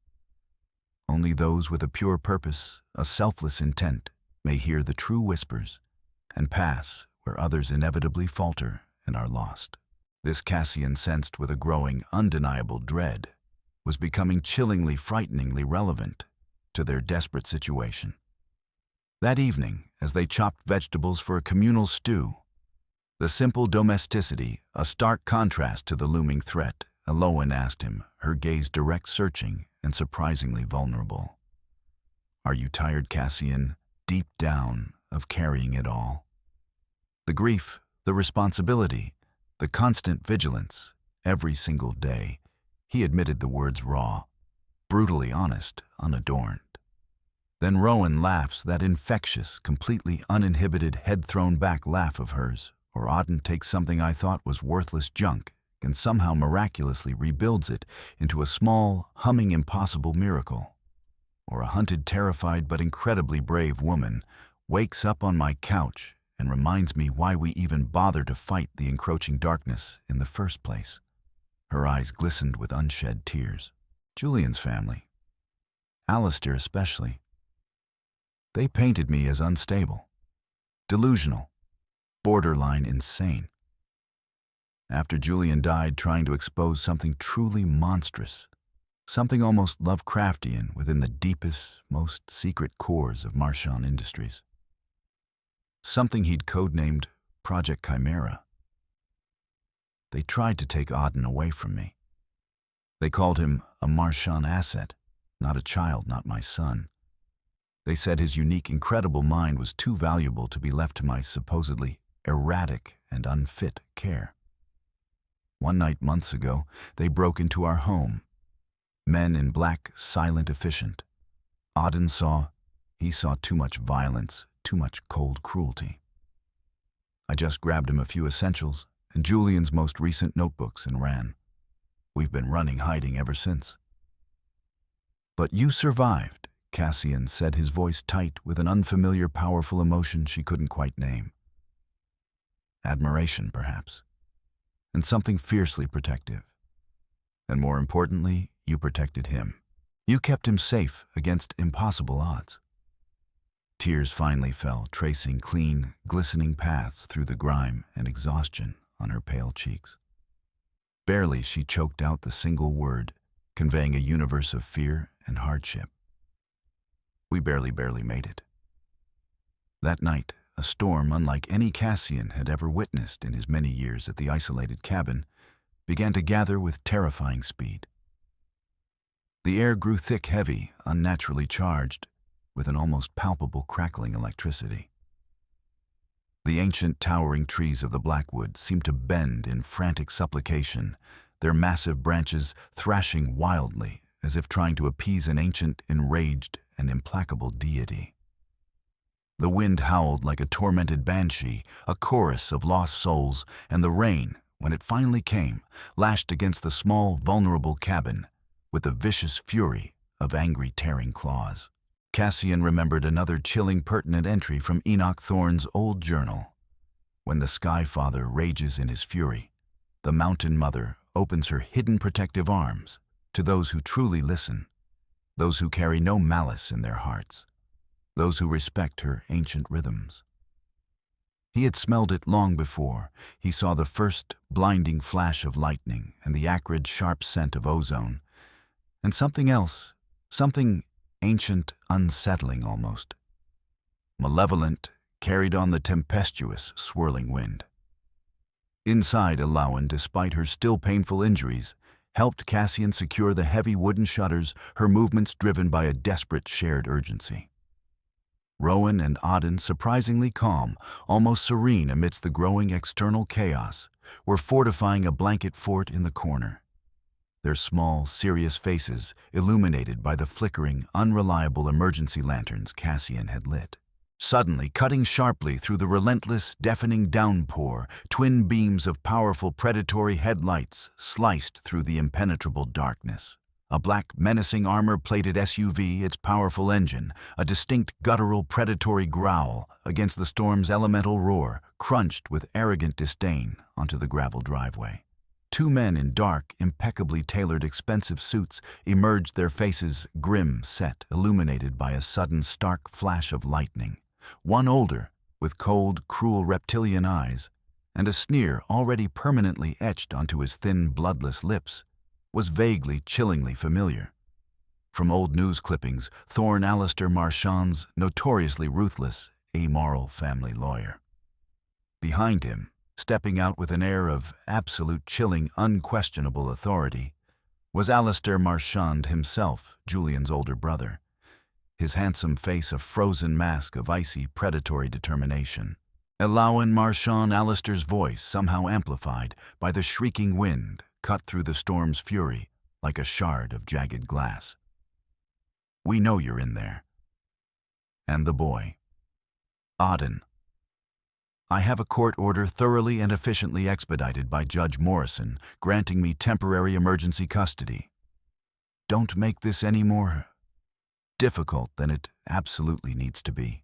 Only those with a pure purpose, a selfless intent, may hear the true whispers and pass where others inevitably falter and are lost." This, Cassian sensed with a growing, undeniable dread, was becoming chillingly, frighteningly relevant to their desperate situation. That evening, as they chopped vegetables for a communal stew, the simple domesticity, a stark contrast to the looming threat, Eloan asked him, her gaze direct, searching, and surprisingly vulnerable. "Are you tired, Cassian, deep down, of carrying it all? The grief, the responsibility, the constant vigilance, every single day." He admitted the words raw, brutally honest, unadorned. Then Rowan laughs, that infectious, completely uninhibited, head-thrown-back laugh of hers. Or Auden takes something I thought was worthless junk and somehow miraculously rebuilds it into a small, humming, impossible miracle. Or a hunted, terrified, but incredibly brave woman wakes up on my couch and reminds me why we even bother to fight the encroaching darkness in the first place. Her eyes glistened with unshed tears. Julian's family, Alistair especially, they painted me as unstable, delusional, borderline insane. After Julian died, trying to expose something truly monstrous, something almost Lovecraftian within the deepest, most secret cores of Marchand Industries. Something he'd codenamed Project Chimera. They tried to take Auden away from me. They called him a Marchand asset, not a child, not my son. They said his unique, incredible mind was too valuable to be left to my supposedly erratic and unfit care. One night months ago, they broke into our home. Men in black, silent, efficient. Auden saw too much violence, too much cold cruelty. I just grabbed him a few essentials and Julian's most recent notebooks and ran. We've been running, hiding ever since. "But you survived," Cassian said, his voice tight with an unfamiliar, powerful emotion she couldn't quite name. Admiration, perhaps, and something fiercely protective. And more importantly, you protected him. You kept him safe against impossible odds. Tears finally fell, tracing clean, glistening paths through the grime and exhaustion on her pale cheeks. Barely she choked out the single word, conveying a universe of fear and hardship. We barely made it. That night, a storm unlike any Cassian had ever witnessed in his many years at the isolated cabin began to gather with terrifying speed. The air grew thick, heavy, unnaturally charged, with an almost palpable crackling electricity. The ancient, towering trees of the Blackwood seemed to bend in frantic supplication, their massive branches thrashing wildly as if trying to appease an ancient, enraged, and implacable deity. The wind howled like a tormented banshee, a chorus of lost souls, and the rain, when it finally came, lashed against the small, vulnerable cabin with the vicious fury of angry, tearing claws. Cassian remembered another chilling pertinent entry from Enoch Thorne's old journal. When the Sky Father rages in his fury, the Mountain Mother opens her hidden protective arms to those who truly listen, those who carry no malice in their hearts, those who respect her ancient rhythms. He had smelled it long before. He saw the first blinding flash of lightning and the acrid, sharp scent of ozone, and something else, something ancient, unsettling almost. Malevolent, carried on the tempestuous, swirling wind. Inside, Alawan, despite her still painful injuries, helped Cassian secure the heavy wooden shutters, her movements driven by a desperate shared urgency. Rowan and Auden, surprisingly calm, almost serene amidst the growing external chaos, were fortifying a blanket fort in the corner. Their small, serious faces illuminated by the flickering, unreliable emergency lanterns Cassian had lit. Suddenly, cutting sharply through the relentless, deafening downpour, twin beams of powerful predatory headlights sliced through the impenetrable darkness. A black, menacing armor-plated SUV, its powerful engine, a distinct guttural predatory growl against the storm's elemental roar, crunched with arrogant disdain onto the gravel driveway. Two men in dark, impeccably tailored expensive suits emerged, their faces grim, set, illuminated by a sudden stark flash of lightning. One older, with cold, cruel reptilian eyes, and a sneer already permanently etched onto his thin, bloodless lips, was vaguely, chillingly familiar. From old news clippings, Thorne Alistair Marchand's notoriously ruthless, amoral family lawyer. Behind him, stepping out with an air of absolute, chilling, unquestionable authority, was Alistair Marchand himself, Julian's older brother, his handsome face a frozen mask of icy, predatory determination. Alawan Marchand, Alistair's voice somehow amplified by the shrieking wind, cut through the storm's fury like a shard of jagged glass. "We know you're in there." And the boy. "Auden. I have a court order thoroughly and efficiently expedited by Judge Morrison, granting me temporary emergency custody. Don't make this any more difficult than it absolutely needs to be."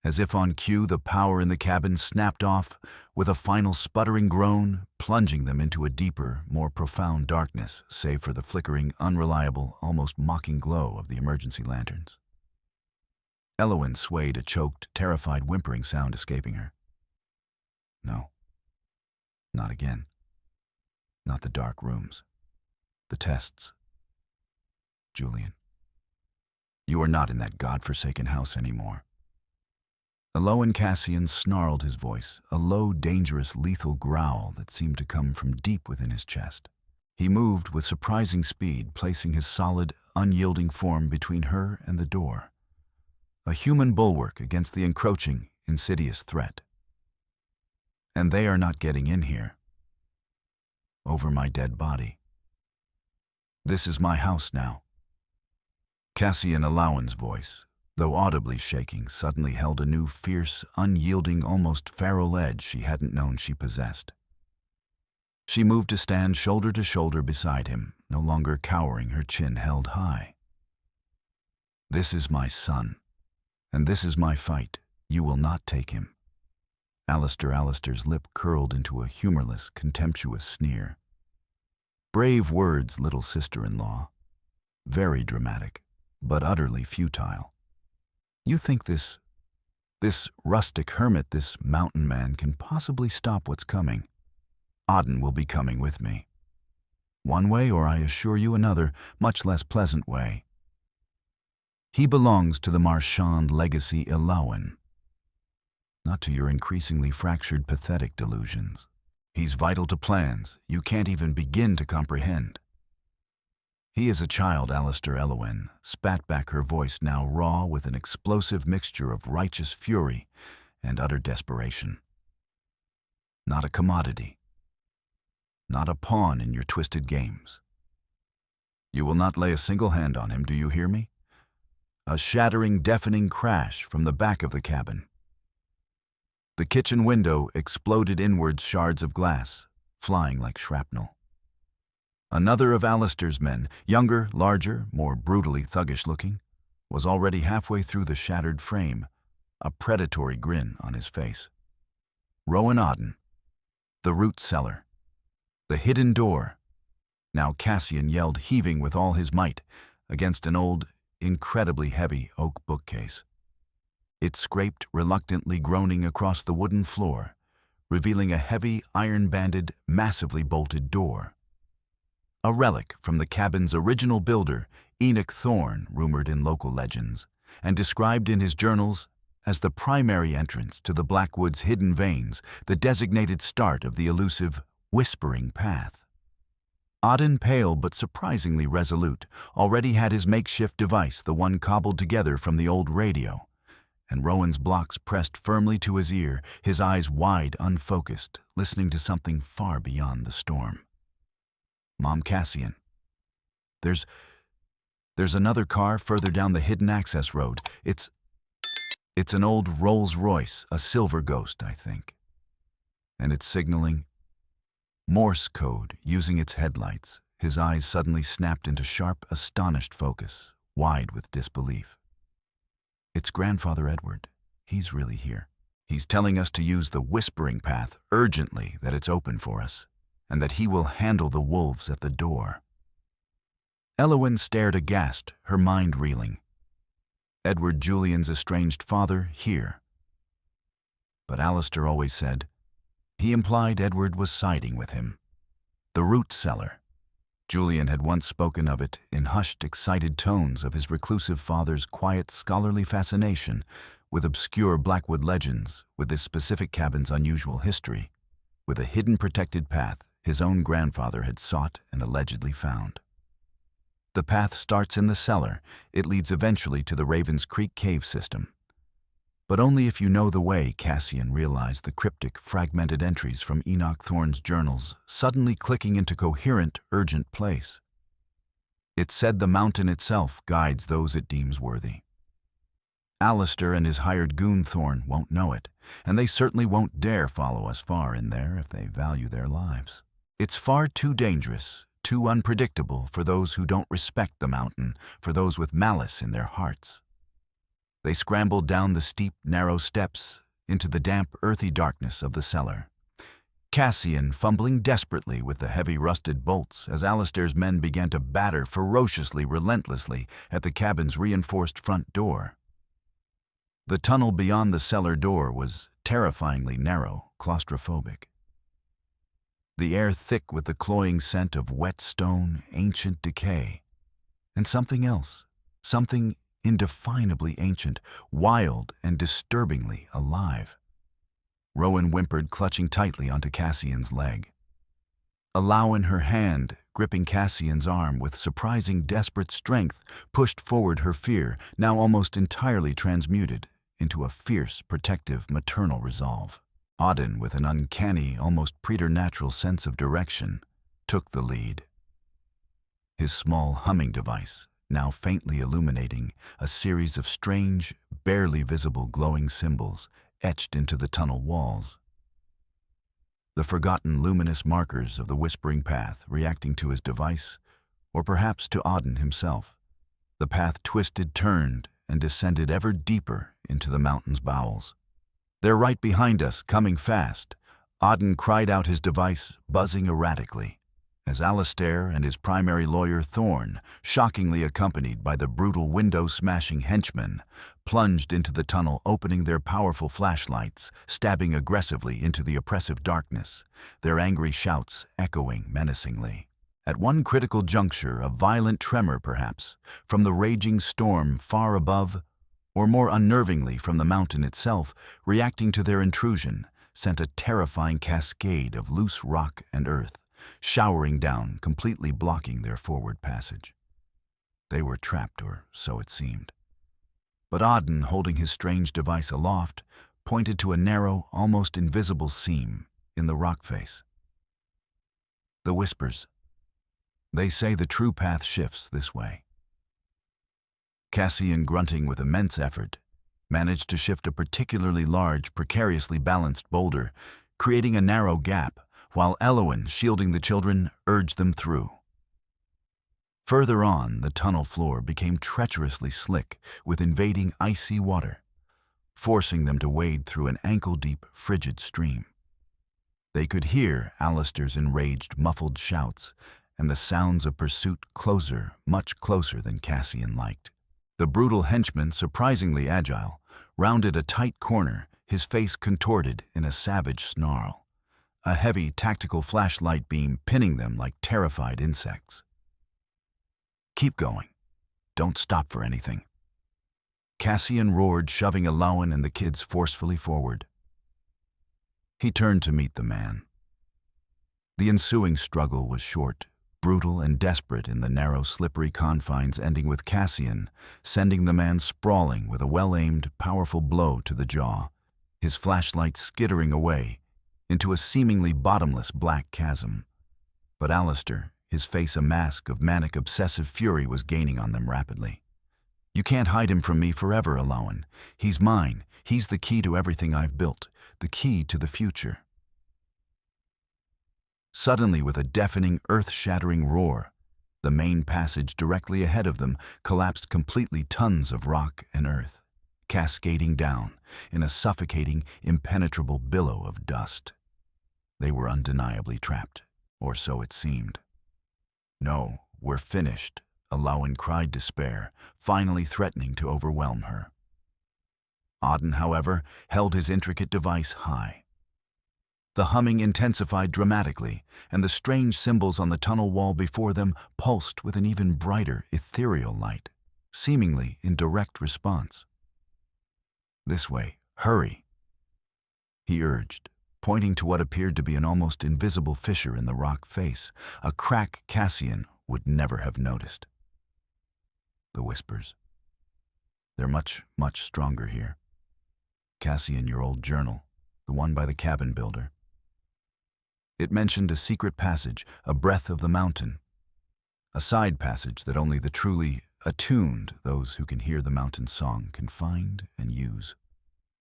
As if on cue, the power in the cabin snapped off with a final sputtering groan, plunging them into a deeper, more profound darkness, save for the flickering, unreliable, almost mocking glow of the emergency lanterns. Elowen swayed, a choked, terrified whimpering sound escaping her. No. Not again. Not the dark rooms. The tests. Julian. You are not in that godforsaken house anymore. Alawan Cassian snarled his voice, a low, dangerous, lethal growl that seemed to come from deep within his chest. He moved with surprising speed, placing his solid, unyielding form between her and the door, a human bulwark against the encroaching, insidious threat. And they are not getting in here. Over my dead body. This is my house now. Cassian Alawan's voice, though audibly shaking, suddenly held a new fierce, unyielding, almost feral edge she hadn't known she possessed. She moved to stand shoulder to shoulder beside him, no longer cowering, her chin held high. "This is my son, and this is my fight. You will not take him." Alistair's lip curled into a humorless, contemptuous sneer. Brave words, little sister-in-law. Very dramatic, but utterly futile. You think this rustic hermit, this mountain man, can possibly stop what's coming? Auden will be coming with me. One way, or I assure you another, much less pleasant way. He belongs to the Marchand legacy, Alawan, not to your increasingly fractured, pathetic delusions. He's vital to plans you can't even begin to comprehend. He is a child, Alistair Elowen spat back, her voice now raw with an explosive mixture of righteous fury and utter desperation. Not a commodity. Not a pawn in your twisted games. You will not lay a single hand on him, do you hear me? A shattering, deafening crash from the back of the cabin. The kitchen window exploded inwards, shards of glass, flying like shrapnel. Another of Alistair's men, younger, larger, more brutally thuggish looking, was already halfway through the shattered frame, a predatory grin on his face. Rowan Auden, the root cellar, the hidden door. Now Cassian yelled, heaving with all his might against an old, incredibly heavy oak bookcase. It scraped, reluctantly groaning across the wooden floor, revealing a heavy, iron-banded, massively bolted door. A relic from the cabin's original builder, Enoch Thorne, rumored in local legends, and described in his journals as the primary entrance to the Blackwood's hidden veins, the designated start of the elusive Whispering Path. Auden, pale but surprisingly resolute, already had his makeshift device, the one cobbled together from the old radio, and Rowan's blocks pressed firmly to his ear, his eyes wide, unfocused, listening to something far beyond the storm. "Mom, Cassian, there's another car further down the hidden access road. It's an old Rolls-Royce, a silver ghost, I think. And it's signaling Morse code using its headlights." His eyes suddenly snapped into sharp, astonished focus, wide with disbelief. "It's Grandfather Edward. He's really here. He's telling us to use the Whispering Path urgently, that it's open for us, and that he will handle the wolves at the door." Elowen stared aghast, her mind reeling. Edward Julian's estranged father here. But Alistair always said, he implied Edward was siding with him. The root cellar. Julian had once spoken of it in hushed, excited tones, of his reclusive father's quiet, scholarly fascination with obscure Blackwood legends, with this specific cabin's unusual history, with a hidden protected path his own grandfather had sought and allegedly found. The path starts in the cellar. It leads eventually to the Ravens Creek cave system. But only if you know the way. Cassian realized the cryptic, fragmented entries from Enoch Thorne's journals suddenly clicking into coherent, urgent place. It said the mountain itself guides those it deems worthy. Alistair and his hired goon Thorne won't know it, and they certainly won't dare follow us far in there if they value their lives. It's far too dangerous, too unpredictable for those who don't respect the mountain, for those with malice in their hearts. They scrambled down the steep, narrow steps into the damp, earthy darkness of the cellar. Cassian fumbling desperately with the heavy, rusted bolts as Alistair's men began to batter ferociously, relentlessly at the cabin's reinforced front door. The tunnel beyond the cellar door was terrifyingly narrow, claustrophobic. The air thick with the cloying scent of wet stone, ancient decay, and something else, something indefinably ancient, wild and disturbingly alive. Rowan whimpered, clutching tightly onto Cassian's leg. Alawen, her hand gripping Cassian's arm with surprising, desperate strength, pushed forward her fear, now almost entirely transmuted into a fierce, protective, maternal resolve. Auden, with an uncanny, almost preternatural sense of direction, took the lead. His small humming device, now faintly illuminating a series of strange, barely visible glowing symbols etched into the tunnel walls. The forgotten luminous markers of the Whispering Path reacting to his device, or perhaps to Auden himself. The path twisted, turned, and descended ever deeper into the mountain's bowels. "They're right behind us, coming fast." Auden cried out, his device buzzing erratically, as Alistair and his primary lawyer Thorne, shockingly accompanied by the brutal window-smashing henchmen, plunged into the tunnel, opening their powerful flashlights, stabbing aggressively into the oppressive darkness, their angry shouts echoing menacingly. At one critical juncture, a violent tremor, perhaps, from the raging storm far above, or more unnervingly from the mountain itself, reacting to their intrusion, sent a terrifying cascade of loose rock and earth, showering down, completely blocking their forward passage. They were trapped, or so it seemed. But Auden, holding his strange device aloft, pointed to a narrow, almost invisible seam in the rock face. "The whispers. They say the true path shifts this way." Cassian, grunting with immense effort, managed to shift a particularly large, precariously balanced boulder, creating a narrow gap, while Elowen, shielding the children, urged them through. Further on, the tunnel floor became treacherously slick with invading icy water, forcing them to wade through an ankle-deep, frigid stream. They could hear Alistair's enraged, muffled shouts and the sounds of pursuit closer, much closer than Cassian liked. The brutal henchman, surprisingly agile, rounded a tight corner, his face contorted in a savage snarl, a heavy tactical flashlight beam pinning them like terrified insects. "Keep going. Don't stop for anything." Cassian roared, shoving Alawan and the kids forcefully forward. He turned to meet the man. The ensuing struggle was short, brutal and desperate in the narrow, slippery confines, ending with Cassian sending the man sprawling with a well-aimed, powerful blow to the jaw, his flashlight skittering away into a seemingly bottomless black chasm. But Alistair, his face a mask of manic, obsessive fury, was gaining on them rapidly. "You can't hide him from me forever, Alawan. He's mine. He's the key to everything I've built, the key to the future." Suddenly, with a deafening, earth-shattering roar, the main passage directly ahead of them collapsed completely, tons of rock and earth, cascading down in a suffocating, impenetrable billow of dust. They were undeniably trapped, or so it seemed. "No, we're finished," Alawan cried, despair, finally threatening to overwhelm her. Auden, however, held his intricate device high. The humming intensified dramatically, and the strange symbols on the tunnel wall before them pulsed with an even brighter, ethereal light, seemingly in direct response. "This way, hurry," he urged, pointing to what appeared to be an almost invisible fissure in the rock face, a crack Cassian would never have noticed. The whispers. "They're much, much stronger here. Cassian, your old journal, the one by the cabin builder. It mentioned a secret passage, a breath of the mountain, a side passage that only the truly attuned, those who can hear the mountain's song, can find and use."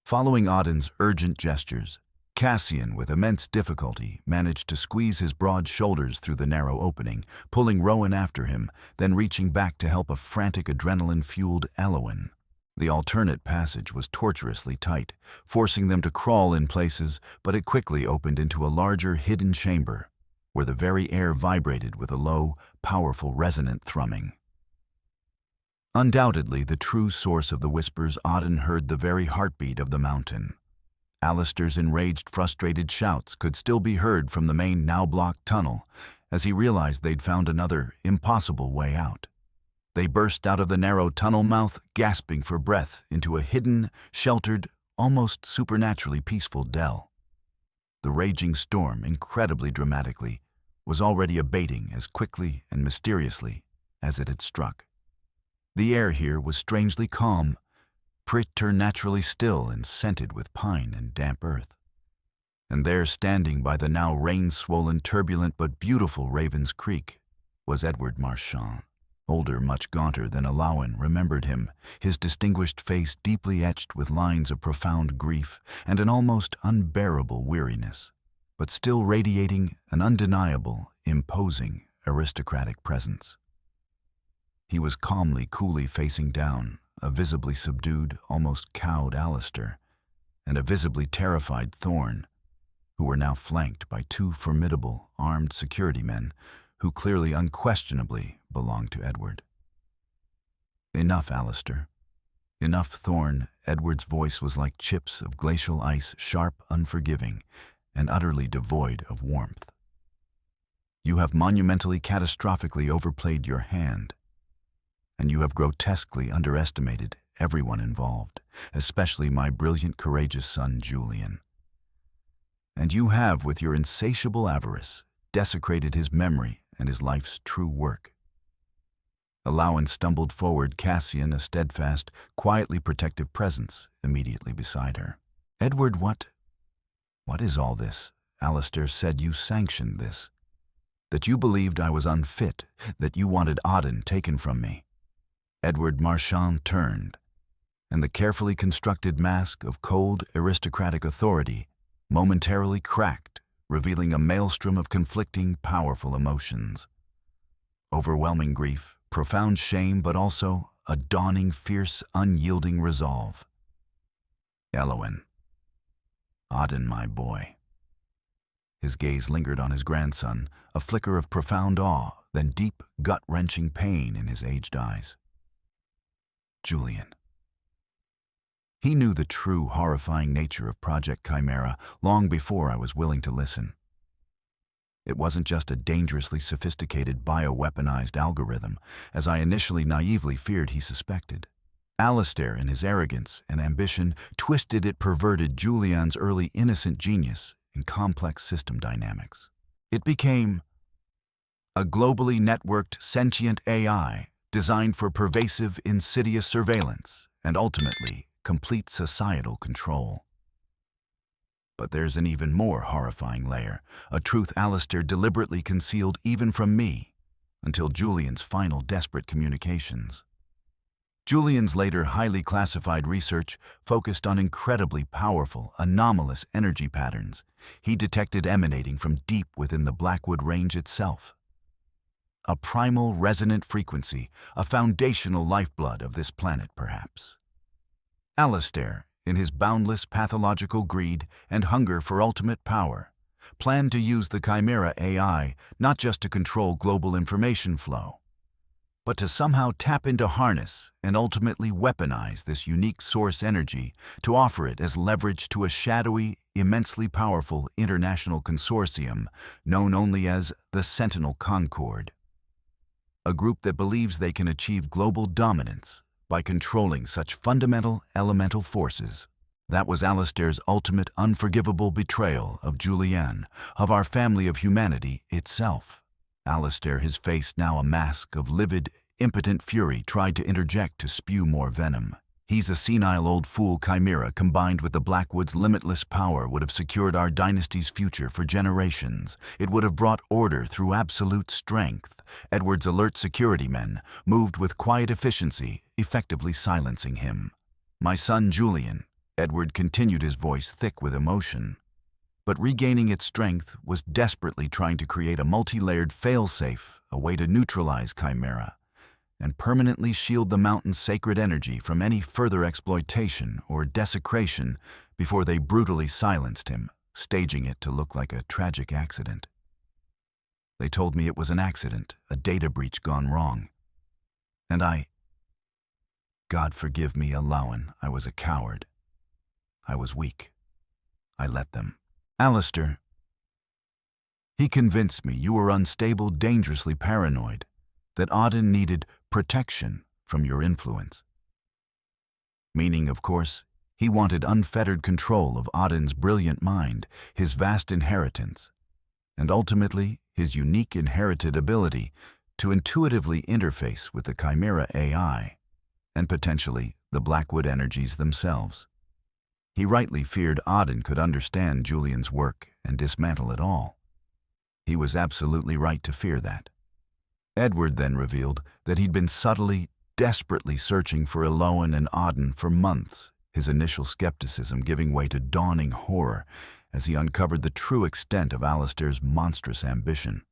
Following Auden's urgent gestures, Cassian, with immense difficulty, managed to squeeze his broad shoulders through the narrow opening, pulling Rowan after him, then reaching back to help a frantic, adrenaline-fueled Alawan. The alternate passage was tortuously tight, forcing them to crawl in places, but it quickly opened into a larger, hidden chamber, where the very air vibrated with a low, powerful, resonant thrumming. Undoubtedly, the true source of the whispers, Auden heard the very heartbeat of the mountain. Alistair's enraged, frustrated shouts could still be heard from the main, now-blocked tunnel, as he realized they'd found another, impossible way out. They burst out of the narrow tunnel mouth, gasping for breath, into a hidden, sheltered, almost supernaturally peaceful dell. The raging storm, incredibly dramatically, was already abating as quickly and mysteriously as it had struck. The air here was strangely calm, preternaturally still and scented with pine and damp earth. And there, standing by the now rain-swollen, turbulent but beautiful Raven's Creek, was Edward Marchand. Older, much gaunter than Alawan remembered him, his distinguished face deeply etched with lines of profound grief and an almost unbearable weariness, but still radiating an undeniable, imposing, aristocratic presence. He was calmly, coolly facing down a visibly subdued, almost cowed Alistair, and a visibly terrified Thorn, who were now flanked by two formidable, armed security men who clearly, unquestionably, belonged to Edward. "Enough, Alistair. Enough, Thorn." Edward's voice was like chips of glacial ice, sharp, unforgiving, and utterly devoid of warmth. "You have monumentally, catastrophically overplayed your hand, and you have grotesquely underestimated everyone involved, especially my brilliant, courageous son, Julian. And you have, with your insatiable avarice, desecrated his memory and his life's true work." Alawan stumbled forward, Cassian, a steadfast, quietly protective presence, immediately beside her. "Edward, what is all this?" Alistair said. "You sanctioned this. That you believed I was unfit, that you wanted Auden taken from me." Edward Marchand turned, and the carefully constructed mask of cold, aristocratic authority momentarily cracked, revealing a maelstrom of conflicting, powerful emotions. Overwhelming grief, profound shame, but also a dawning, fierce, unyielding resolve. Eloin. Auden, my boy. His gaze lingered on his grandson, a flicker of profound awe, then deep, gut-wrenching pain in his aged eyes. Julian. He knew the true, horrifying nature of Project Chimera long before I was willing to listen. It wasn't just a dangerously sophisticated bioweaponized algorithm, as I initially naively feared he suspected. Alistair, in his arrogance and ambition, twisted it perverted Julian's early innocent genius in complex system dynamics. It became a globally networked sentient AI designed for pervasive, insidious surveillance and ultimately complete societal control. But there's an even more horrifying layer, a truth Alistair deliberately concealed even from me, until Julian's final desperate communications. Julian's later highly classified research focused on incredibly powerful, anomalous energy patterns he detected emanating from deep within the Blackwood Range itself. A primal resonant frequency, a foundational lifeblood of this planet, perhaps. Alistair, in his boundless pathological greed and hunger for ultimate power, planned to use the Chimera AI not just to control global information flow, but to somehow tap into, harness, and ultimately weaponize this unique source energy to offer it as leverage to a shadowy, immensely powerful international consortium known only as the Sentinel Concord. A group that believes they can achieve global dominance by controlling such fundamental elemental forces. That was Alistair's ultimate unforgivable betrayal of Julianne, of our family of humanity itself. Alistair, his face now a mask of livid, impotent fury, tried to interject to spew more venom. He's a senile old fool. Chimera combined with the Blackwood's limitless power would have secured our dynasty's future for generations. It would have brought order through absolute strength. Edward's alert security men moved with quiet efficiency, effectively silencing him. My son Julian, Edward continued, his voice thick with emotion, but regaining its strength, was desperately trying to create a multi-layered failsafe, a way to neutralize Chimera and permanently shield the mountain's sacred energy from any further exploitation or desecration before they brutally silenced him, staging it to look like a tragic accident. They told me it was an accident, a data breach gone wrong. And God forgive me, Eloin, I was a coward. I was weak. I let them. Alistair, he convinced me you were unstable, dangerously paranoid, that Auden needed protection from your influence. Meaning, of course, he wanted unfettered control of Auden's brilliant mind, his vast inheritance, and ultimately his unique inherited ability to intuitively interface with the Chimera AI and potentially the Blackwood energies themselves. He rightly feared Auden could understand Julian's work and dismantle it all. He was absolutely right to fear that. Edward then revealed that he'd been subtly, desperately searching for Eloin and Auden for months, his initial skepticism giving way to dawning horror as he uncovered the true extent of Alistair's monstrous ambition,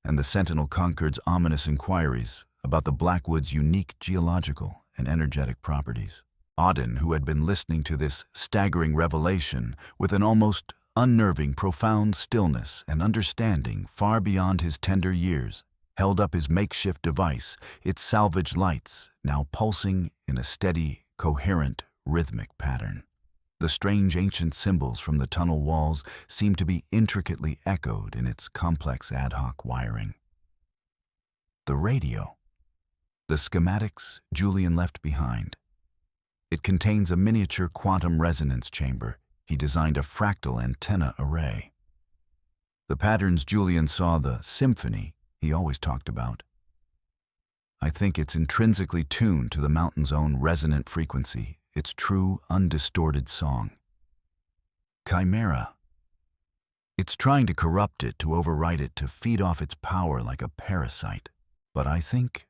and the Sentinel Concord's ominous inquiries about the Blackwood's unique geological and energetic properties. Auden, who had been listening to this staggering revelation with an almost unnerving, profound stillness and understanding far beyond his tender years, held up his makeshift device, its salvaged lights now pulsing in a steady, coherent, rhythmic pattern. The strange ancient symbols from the tunnel walls seemed to be intricately echoed in its complex ad hoc wiring. The radio. The schematics Julian left behind. It contains a miniature quantum resonance chamber. He designed a fractal antenna array. The patterns Julian saw, the symphony he always talked about. I think it's intrinsically tuned to the mountain's own resonant frequency, its true, undistorted song. Chimera. It's trying to corrupt it, to overwrite it, to feed off its power like a parasite. But I think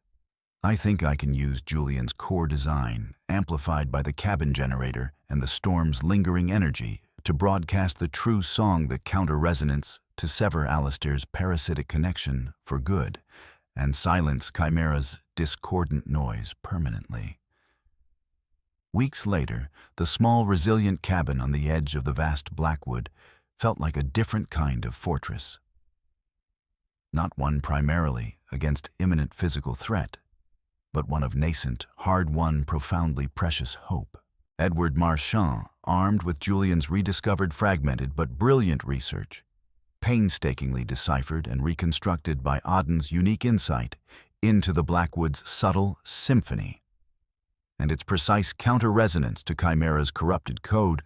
I can use Julian's core design, amplified by the cabin generator and the storm's lingering energy, to broadcast the true song, the counter-resonance, to sever Alistair's parasitic connection for good, and silence Chimera's discordant noise permanently. Weeks later, the small, resilient cabin on the edge of the vast Blackwood felt like a different kind of fortress. Not one primarily against imminent physical threat, but one of nascent, hard-won, profoundly precious hope. Edward Marchand, armed with Julian's rediscovered fragmented but brilliant research, painstakingly deciphered and reconstructed by Auden's unique insight into the Blackwood's subtle symphony and its precise counter-resonance to Chimera's corrupted code,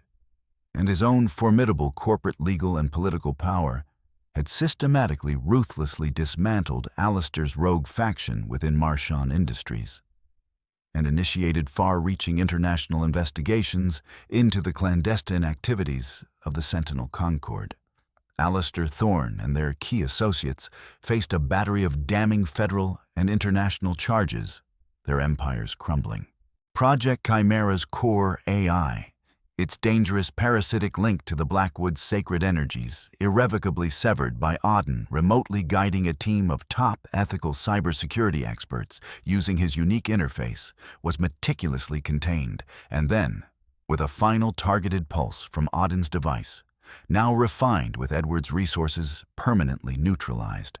and his own formidable corporate legal and political power, had systematically, ruthlessly dismantled Alistair's rogue faction within Marchand Industries, and initiated far-reaching international investigations into the clandestine activities of the Sentinel Concord. Alistair Thorne and their key associates faced a battery of damning federal and international charges, their empires crumbling. Project Chimera's core AI, its dangerous parasitic link to the Blackwood's sacred energies, irrevocably severed by Auden remotely guiding a team of top ethical cybersecurity experts using his unique interface, was meticulously contained, and then, with a final targeted pulse from Auden's device, now refined with Edward's resources permanently neutralized.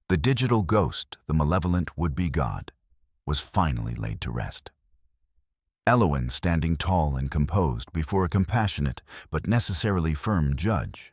The digital ghost, the malevolent would-be god, was finally laid to rest. Elowen, standing tall and composed before a compassionate but necessarily firm judge,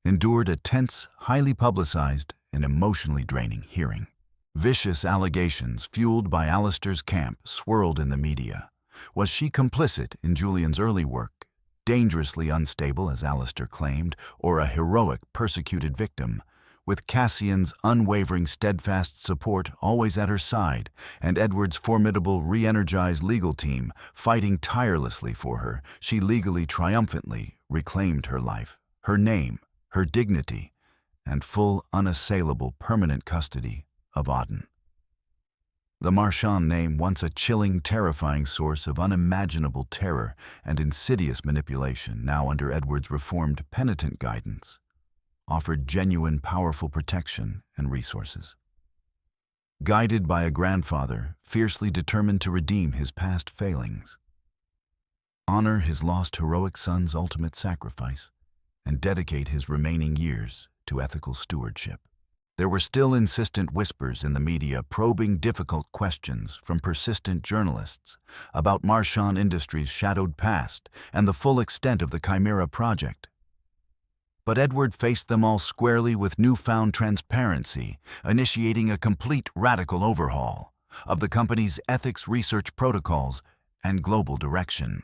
endured a tense, highly publicized, and emotionally draining hearing. Vicious allegations fueled by Alistair's camp swirled in the media. Was she complicit in Julian's early work, dangerously unstable as Alistair claimed, or a heroic, persecuted victim, with Cassian's unwavering, steadfast support always at her side, and Edward's formidable, re-energized legal team fighting tirelessly for her? She legally, triumphantly reclaimed her life, her name, her dignity, and full, unassailable, permanent custody of Auden. The Marchand name, once a chilling, terrifying source of unimaginable terror and insidious manipulation, now under Edward's reformed, penitent guidance, offered genuine, powerful protection and resources. Guided by a grandfather fiercely determined to redeem his past failings, honor his lost heroic son's ultimate sacrifice, and dedicate his remaining years to ethical stewardship. There were still insistent whispers in the media probing difficult questions from persistent journalists about Marchand Industries' shadowed past and the full extent of the Chimera project. But Edward faced them all squarely with newfound transparency, initiating a complete radical overhaul of the company's ethics research protocols and global direction.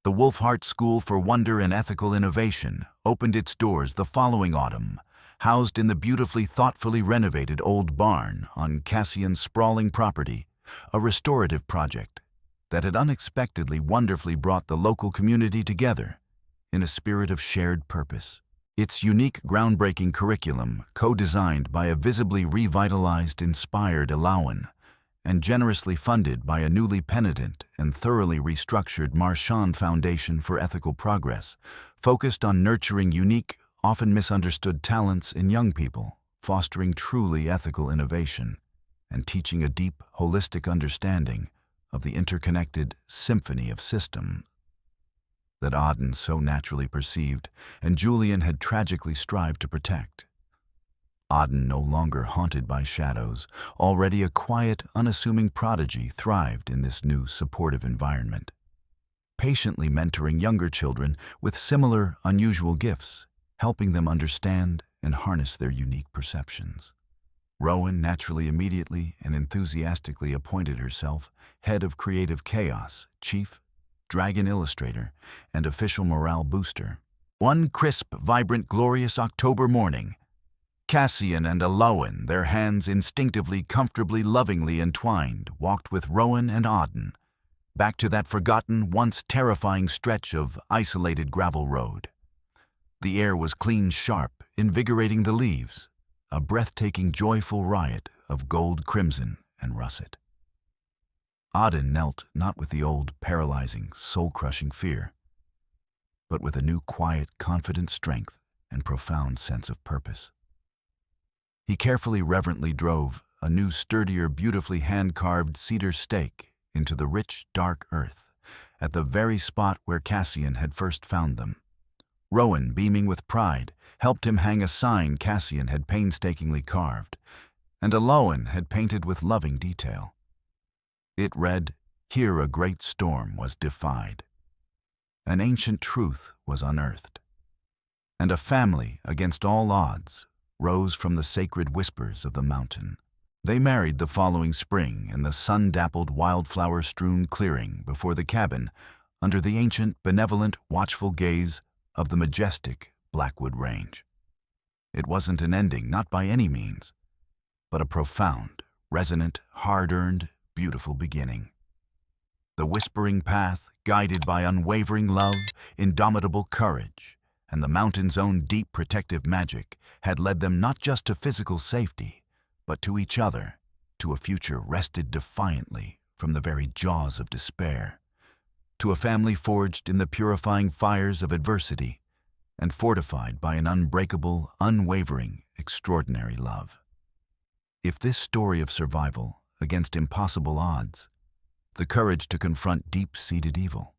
The Wolfhart School for Wonder and Ethical Innovation opened its doors the following autumn, housed in the beautifully, thoughtfully renovated old barn on Cassian's sprawling property, a restorative project that had unexpectedly, wonderfully brought the local community together in a spirit of shared purpose. Its unique, groundbreaking curriculum, co-designed by a visibly revitalized, inspired Elowen, and generously funded by a newly penitent and thoroughly restructured Marchand Foundation for Ethical Progress, focused on nurturing unique, often misunderstood talents in young people, fostering truly ethical innovation, and teaching a deep, holistic understanding of the interconnected symphony of systems that Auden so naturally perceived and Julian had tragically strived to protect. Auden, no longer haunted by shadows, already a quiet, unassuming prodigy, thrived in this new, supportive environment, patiently mentoring younger children with similar, unusual gifts, helping them understand and harness their unique perceptions. Rowan naturally, immediately, and enthusiastically appointed herself head of Creative Chaos, chief, dragon illustrator, and official morale booster. One crisp, vibrant, glorious October morning, Cassian and Elowen, their hands instinctively, comfortably, lovingly entwined, walked with Rowan and Auden back to that forgotten, once terrifying stretch of isolated gravel road. The air was clean, sharp, invigorating the leaves, a breathtaking, joyful riot of gold, crimson, and russet. Auden knelt not with the old, paralyzing, soul-crushing fear, but with a new, quiet, confident strength and profound sense of purpose. He carefully, reverently drove a new, sturdier, beautifully hand-carved cedar stake into the rich, dark earth, at the very spot where Cassian had first found them. Rowan, beaming with pride, helped him hang a sign Cassian had painstakingly carved, and Aloan had painted with loving detail. It read, "Here a great storm was defied. An ancient truth was unearthed, and a family, against all odds, rose from the sacred whispers of the mountain." They married the following spring in the sun-dappled, wildflower-strewn clearing before the cabin, under the ancient, benevolent, watchful gaze of the majestic Blackwood Range. It wasn't an ending, not by any means, but a profound, resonant, hard-earned, beautiful beginning. The whispering path, guided by unwavering love, indomitable courage, and the mountain's own deep protective magic, had led them not just to physical safety, but to each other, to a future wrested defiantly from the very jaws of despair, to a family forged in the purifying fires of adversity and fortified by an unbreakable, unwavering, extraordinary love. If this story of survival against impossible odds, the courage to confront deep-seated evil,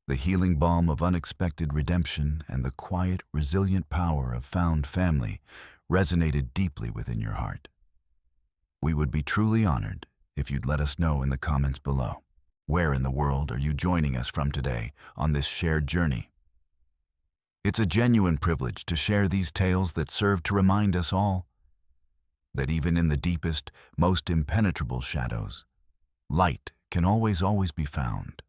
the healing balm of unexpected redemption, and the quiet, resilient power of found family resonated deeply within your heart, we would be truly honored if you'd let us know in the comments below. Where in the world are you joining us from today on this shared journey? It's a genuine privilege to share these tales that serve to remind us all that even in the deepest, most impenetrable shadows, light can always be found.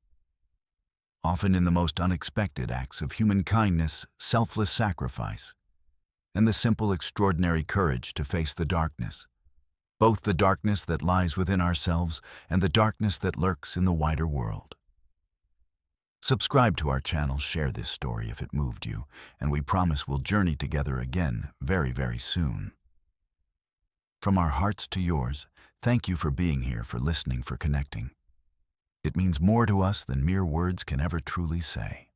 Often in the most unexpected acts of human kindness, selfless sacrifice, and the simple, extraordinary courage to face the darkness, both the darkness that lies within ourselves and the darkness that lurks in the wider world. Subscribe to our channel, share this story if it moved you, and we promise we'll journey together again very, very soon. From our hearts to yours, thank you for being here, for listening, for connecting. It means more to us than mere words can ever truly say.